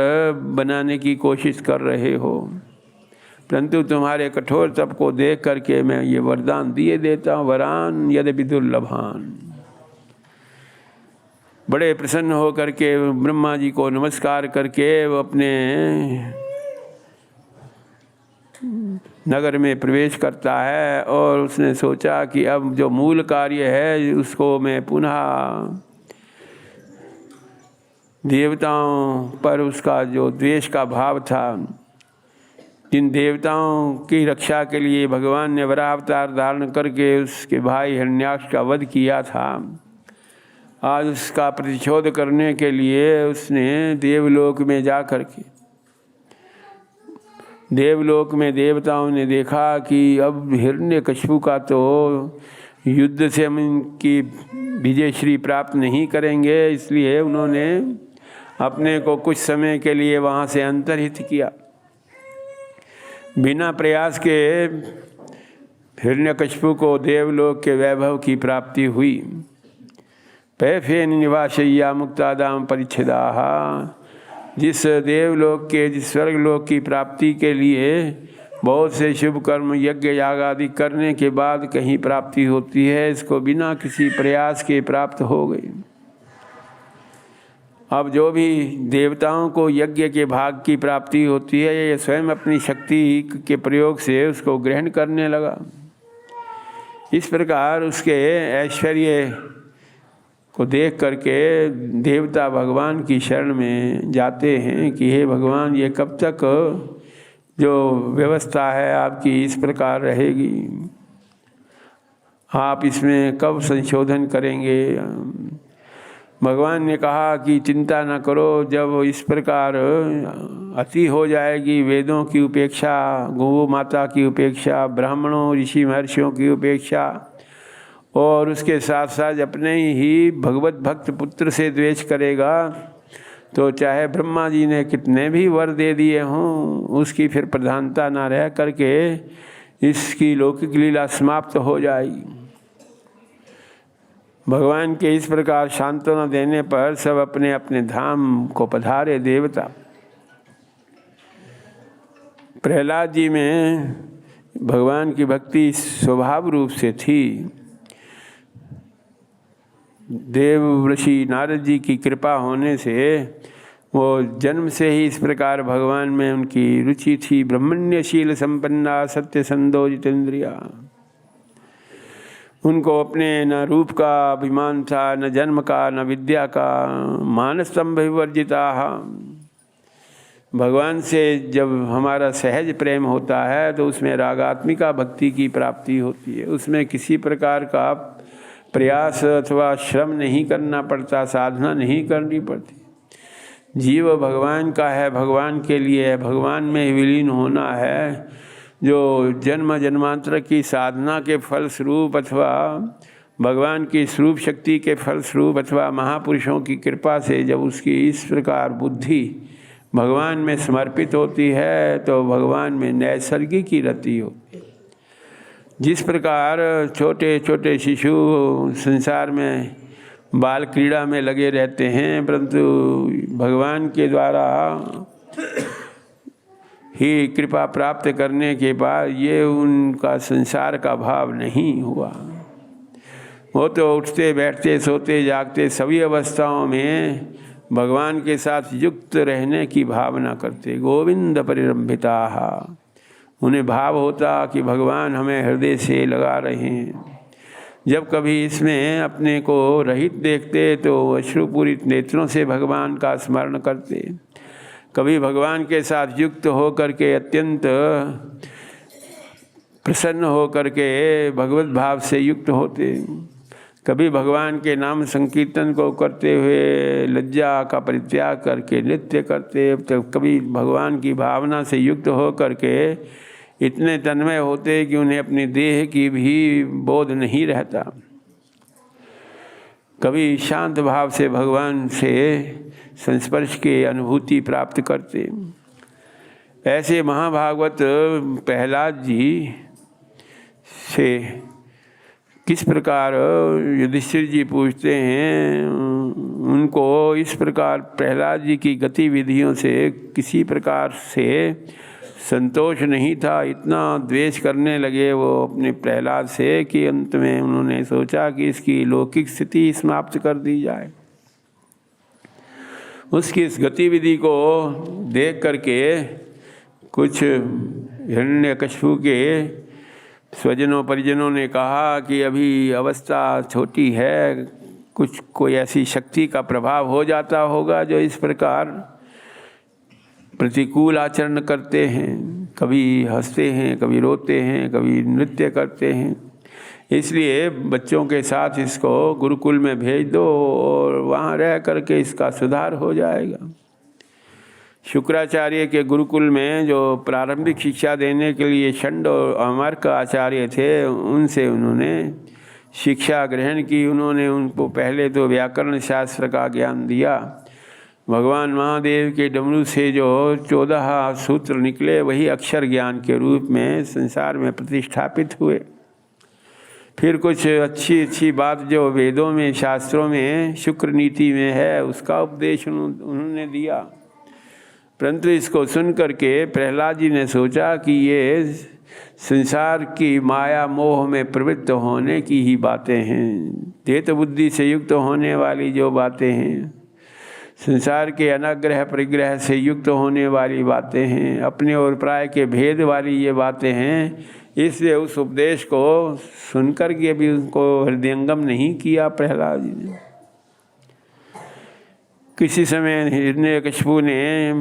बनाने की कोशिश कर रहे हो, परंतु तुम्हारे कठोर तप को देख करके मैं ये वरदान दिए देता हूँ। वरान यद्यपि दुर्लभान। बड़े प्रसन्न हो करके ब्रह्मा जी को नमस्कार करके वो अपने नगर में प्रवेश करता है और उसने सोचा कि अब जो मूल कार्य है उसको मैं पुनः देवताओं पर उसका जो द्वेष का भाव था, जिन देवताओं की रक्षा के लिए भगवान ने वराह अवतार धारण करके उसके भाई हिरण्याक्ष का वध किया था, आज उसका प्रतिशोध करने के लिए उसने देवलोक में जा कर के, देवलोक में देवताओं ने देखा कि अब हिरण्यकशिपु का तो युद्ध से हम इनकी विजयश्री प्राप्त नहीं करेंगे, इसलिए उन्होंने अपने को कुछ समय के लिए वहाँ से अंतर्हित किया। बिना प्रयास के हिरण्यकशिपु को देवलोक के वैभव की प्राप्ति हुई। पैफे निवासय्या मुक्तादाम परिच्छेदाः। जिस देवलोक के, जिस स्वर्गलोक की प्राप्ति के लिए बहुत से शुभ कर्म यज्ञ याग आदि करने के बाद कहीं प्राप्ति होती है, इसको बिना किसी प्रयास के प्राप्त हो गई। अब जो भी देवताओं को यज्ञ के भाग की प्राप्ति होती है, ये स्वयं अपनी शक्ति के प्रयोग से उसको ग्रहण करने लगा। इस प्रकार उसके ऐश्वर्य को देख करके देवता भगवान की शरण में जाते हैं कि हे भगवान, ये कब तक जो व्यवस्था है आपकी इस प्रकार रहेगी, आप इसमें कब संशोधन करेंगे। भगवान ने कहा कि चिंता न करो, जब इस प्रकार अति हो जाएगी, वेदों की उपेक्षा, गौ माता की उपेक्षा, ब्राह्मणों ऋषि महर्षियों की उपेक्षा, और उसके साथ साथ अपने ही भगवत भक्त पुत्र से द्वेष करेगा, तो चाहे ब्रह्मा जी ने कितने भी वर दे दिए हों, उसकी फिर प्रधानता ना रह करके इसकी लौकिक लीला समाप्त हो जाएगी। भगवान के इस प्रकार सांत्वना देने पर सब अपने अपने धाम को पधारे देवता। प्रहलाद जी में भगवान की भक्ति स्वभाव रूप से थी। देव ऋषि नारद जी की कृपा होने से वो जन्म से ही इस प्रकार भगवान में उनकी रुचि थी। ब्रह्मण्यशील संपन्ना सत्य संदो जितेंद्रिया। उनको अपने न रूप का अभिमान था, न जन्म का, न विद्या का। मानस्तंभ विवर्जिता। भगवान से जब हमारा सहज प्रेम होता है तो उसमें रागात्मिका भक्ति की प्राप्ति होती है। उसमें किसी प्रकार का प्रयास अथवा श्रम नहीं करना पड़ता, साधना नहीं करनी पड़ती। जीव भगवान का है, भगवान के लिए है, भगवान में विलीन होना है। जो जन्म जन्मांतर की साधना के फलस्वरूप अथवा भगवान की स्वरूप शक्ति के फलस्वरूप अथवा महापुरुषों की कृपा से जब उसकी इस प्रकार बुद्धि भगवान में समर्पित होती है तो भगवान में नैसर्गिक ही रति होती है। जिस प्रकार छोटे छोटे शिशु संसार में बाल क्रीड़ा में लगे रहते हैं, परंतु भगवान के द्वारा ही कृपा प्राप्त करने के बाद ये उनका संसार का भाव नहीं हुआ। वो तो उठते बैठते सोते जागते सभी अवस्थाओं में भगवान के साथ युक्त रहने की भावना करते। गोविंद परिरंभिताः। उन्हें भाव होता कि भगवान हमें हृदय से लगा रहे हैं। जब कभी इसमें अपने को रहित देखते तो अश्रुपूरित नेत्रों से भगवान का स्मरण करते। कभी भगवान के साथ युक्त हो करके अत्यंत प्रसन्न हो करके भगवत भाव से युक्त होते। कभी भगवान के नाम संकीर्तन को करते हुए लज्जा का परित्याग करके नृत्य करते। तो कभी भगवान की भावना से युक्त हो करके इतने तन्मय होते कि उन्हें अपने देह की भी बोध नहीं रहता। कभी शांत भाव से भगवान से संस्पर्श की अनुभूति प्राप्त करते। ऐसे महाभागवत प्रहलाद जी से किस प्रकार युधिष्ठिर जी पूछते हैं, उनको इस प्रकार प्रहलाद जी की गतिविधियों से किसी प्रकार से संतोष नहीं था। इतना द्वेष करने लगे वो अपने प्रहलाद से कि अंत में उन्होंने सोचा कि इसकी लौकिक स्थिति समाप्त कर दी जाए। उसकी इस गतिविधि को देख करके कुछ हिरण्यकशिपु के स्वजनों परिजनों ने कहा कि अभी अवस्था छोटी है, कुछ कोई ऐसी शक्ति का प्रभाव हो जाता होगा जो इस प्रकार प्रतिकूल आचरण करते हैं। कभी हंसते हैं, कभी रोते हैं, कभी नृत्य करते हैं। इसलिए बच्चों के साथ इसको गुरुकुल में भेज दो और वहाँ रह करके इसका सुधार हो जाएगा। शुक्राचार्य के गुरुकुल में जो प्रारंभिक शिक्षा देने के लिए षंड और अमर्क आचार्य थे, उनसे उन्होंने शिक्षा ग्रहण की उन्होंने। उनको पहले तो व्याकरण शास्त्र का ज्ञान दिया। भगवान महादेव के डमरू से जो 14 सूत्र निकले वही अक्षर ज्ञान के रूप में संसार में प्रतिष्ठापित हुए। फिर कुछ अच्छी बात जो वेदों में शास्त्रों में शुक्र नीति में है उसका उपदेश उन्होंने दिया। परंतु इसको सुन करके प्रहलाद जी ने सोचा कि ये संसार की माया मोह में प्रवृत्त होने की ही बातें हैं, देत बुद्धि से युक्त होने वाली जो बातें हैं, संसार के अनाग्रह परिग्रह से युक्त होने वाली बातें हैं, अपने और प्राय के भेद वाली ये बातें हैं। इसलिए उस उपदेश को सुनकर के भी उनको हृदयंगम नहीं किया प्रहलाद जी ने। किसी समय हिरण्यकशिपु ने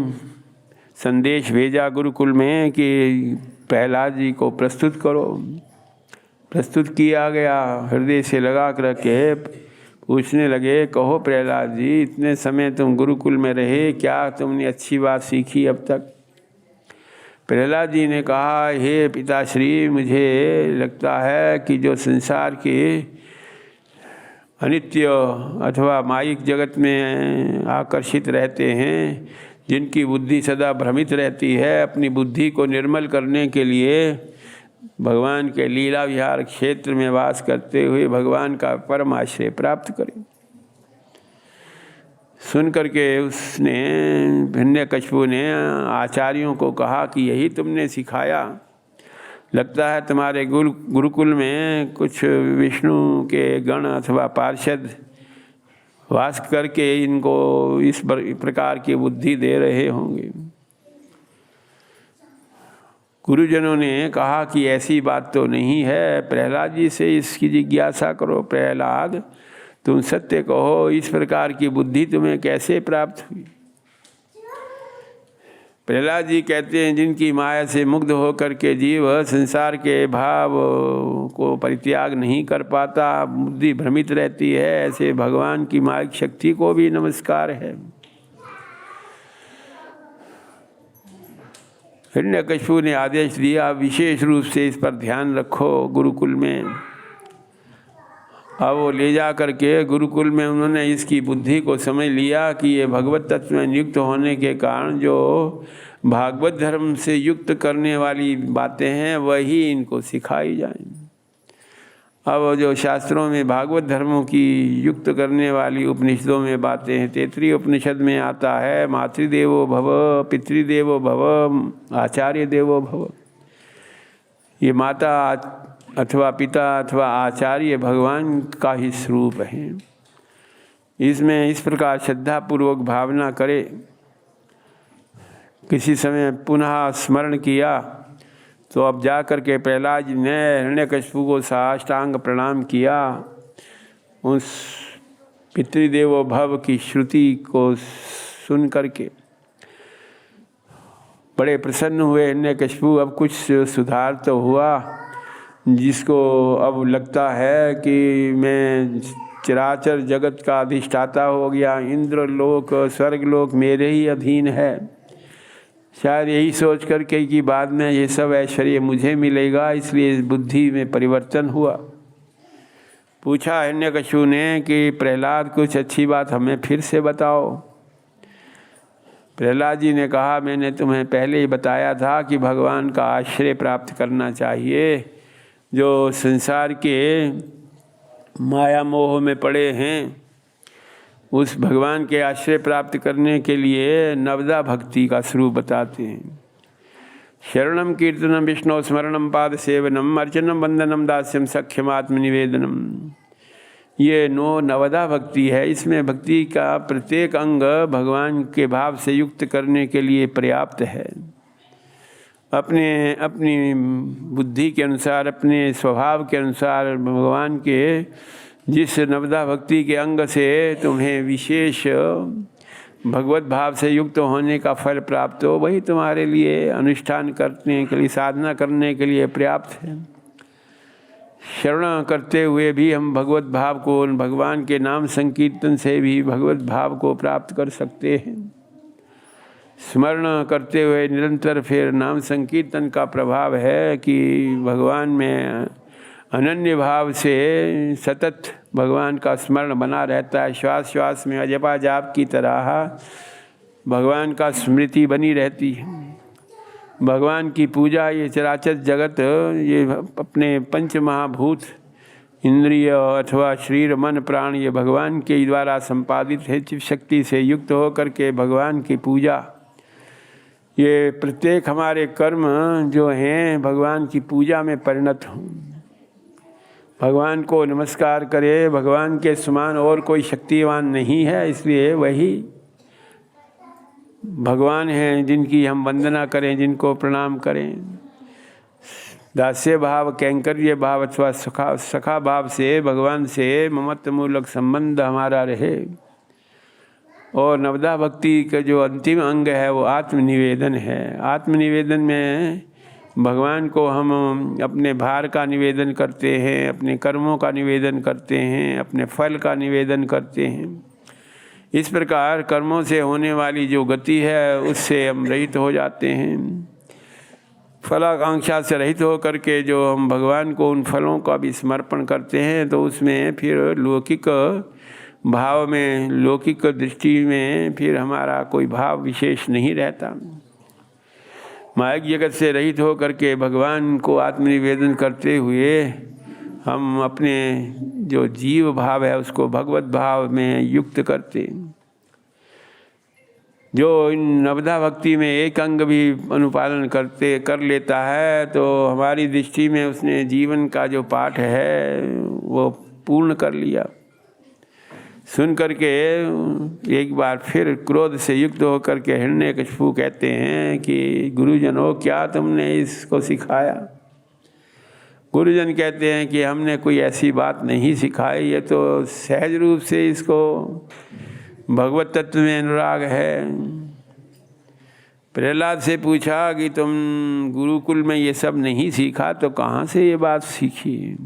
संदेश भेजा गुरुकुल में कि प्रहलाद जी को प्रस्तुत करो। प्रस्तुत किया गया, हृदय से लगा कर के पूछने लगे, कहो प्रहलाद जी, इतने समय तुम गुरुकुल में रहे, क्या तुमने अच्छी बात सीखी अब तक? प्रहलाद जी ने कहा, हे पिताश्री, मुझे लगता है कि जो संसार के अनित्य अथवा मायिक जगत में आकर्षित रहते हैं, जिनकी बुद्धि सदा भ्रमित रहती है, अपनी बुद्धि को निर्मल करने के लिए भगवान के लीला विहार क्षेत्र में वास करते हुए भगवान का परम आश्रय प्राप्त करें। सुन करके उसने हिरण्यकशिपु ने आचार्यों को कहा कि यही तुमने सिखाया। लगता है तुम्हारे गुरुकुल में कुछ विष्णु के गण अथवा पार्षद वास करके इनको इस प्रकार की बुद्धि दे रहे होंगे। गुरुजनों ने कहा कि ऐसी बात तो नहीं है, प्रहलाद जी से इसकी जिज्ञासा करो। प्रहलाद, तुम सत्य कहो, इस प्रकार की बुद्धि तुम्हें कैसे प्राप्त हुई? प्रहलाद जी कहते हैं, जिनकी माया से मुग्ध होकर के जीव संसार के भाव को परित्याग नहीं कर पाता, बुद्धि भ्रमित रहती है, ऐसे भगवान की मायिक शक्ति को भी नमस्कार है। हिरण्यकशिपु ने आदेश दिया, विशेष रूप से इस पर ध्यान रखो गुरुकुल में। अब वो ले जा करके गुरुकुल में उन्होंने इसकी बुद्धि को समझ लिया कि ये भगवत तत्व में युक्त होने के कारण जो भागवत धर्म से युक्त करने वाली बातें हैं वही इनको सिखाई जाएं। अब जो शास्त्रों में भागवत धर्मों की युक्त करने वाली उपनिषदों में बातें हैं, तैत्तिरीय उपनिषद में आता है, मातृदेवो भव, पितृदेवो भव, आचार्य देवो भव। ये माता अथवा पिता अथवा आचार्य भगवान का ही स्वरूप है। इसमें इस प्रकार श्रद्धापूर्वक भावना करे। किसी समय पुनः स्मरण किया तो अब जा कर के प्रहलाद जी ने हिरण्यकशिपु को साष्टांग प्रणाम किया। उस पितृदेवो भव की श्रुति को सुन करके बड़े प्रसन्न हुए हिरण्यकशिपु। अब कुछ सुधार तो हुआ, जिसको अब लगता है कि मैं चराचर जगत का अधिष्ठाता हो गया, इंद्रलोक स्वर्गलोक मेरे ही अधीन है। शायद यही सोच करके कि बाद में ये सब ऐश्वर्य मुझे मिलेगा, इसलिए बुद्धि में परिवर्तन हुआ। पूछा हिरण्यकशिपु ने कि प्रहलाद, कुछ अच्छी बात हमें फिर से बताओ। प्रहलाद जी ने कहा, मैंने तुम्हें पहले ही बताया था कि भगवान का आश्रय प्राप्त करना चाहिए। जो संसार के माया मोह में पड़े हैं, उस भगवान के आश्रय प्राप्त करने के लिए नवदा भक्ति का स्वरूप बताते हैं। शरणम कीर्तनम विष्णु स्मरणम पाद सेवनम अर्चनम वंदनम दास्यम सख्यम आत्मनिवेदनम। ये नवदा भक्ति है। इसमें भक्ति का प्रत्येक अंग भगवान के भाव से युक्त करने के लिए पर्याप्त है। अपनी बुद्धि के अनुसार, अपने स्वभाव के अनुसार भगवान के जिस नवदा भक्ति के अंग से तुम्हें विशेष भगवत भाव से युक्त होने का फल प्राप्त हो, वही तुम्हारे लिए अनुष्ठान करने के लिए, साधना करने के लिए पर्याप्त है। शरण करते हुए भी हम भगवत भाव को, भगवान के नाम संकीर्तन से भी भगवत भाव को प्राप्त कर सकते हैं। स्मरण करते हुए निरंतर फिर नाम संकीर्तन का प्रभाव है कि भगवान में अनन्य भाव से सतत भगवान का स्मरण बना रहता है। श्वास श्वास में अजपा जाप की तरह भगवान का स्मृति बनी रहती है। भगवान की पूजा, ये चराचर जगत, ये अपने पंच महाभूत इंद्रिय अथवा शरीर मन प्राण, ये भगवान के द्वारा संपादित है। शिव शक्ति से युक्त होकर के भगवान की पूजा, ये प्रत्येक हमारे कर्म जो हैं भगवान की पूजा में परिणत हों। भगवान को नमस्कार करे, भगवान के समान और कोई शक्तिवान नहीं है, इसलिए वही भगवान हैं जिनकी हम वंदना करें, जिनको प्रणाम करें। दास्य भाव, कैंकर्य भाव अथवा सखा भाव से भगवान से ममत्व मूलक संबंध हमारा रहे। और नवदा भक्ति का जो अंतिम अंग है वो आत्मनिवेदन है। आत्मनिवेदन में भगवान को हम अपने भार का निवेदन करते हैं, अपने कर्मों का निवेदन करते हैं, अपने फल का निवेदन करते हैं। इस प्रकार कर्मों से होने वाली जो गति है उससे हम रहित हो जाते हैं। फलाकांक्षा से रहित होकर के जो हम भगवान को उन फलों का भी समर्पण करते हैं तो उसमें फिर लौकिक भाव में, लौकिक दृष्टि में फिर हमारा कोई भाव विशेष नहीं रहता। मायिक जगत से रहित होकर के भगवान को आत्मनिवेदन करते हुए हम अपने जो जीव भाव है उसको भगवत भाव में युक्त करते। जो इन नवदा भक्ति में एक अंग भी अनुपालन कर लेता है तो हमारी दृष्टि में उसने जीवन का जो पाठ है वो पूर्ण कर लिया। सुन करके एक बार फिर क्रोध से युक्त होकर के हिरण्यकशिपु कहते हैं कि गुरुजनों, क्या तुमने इसको सिखाया? गुरुजन कहते हैं कि हमने कोई ऐसी बात नहीं सिखाई, ये तो सहज रूप से इसको भगवत तत्व में अनुराग है। प्रहलाद से पूछा कि तुम गुरुकुल में ये सब नहीं सीखा तो कहाँ से ये बात सीखी?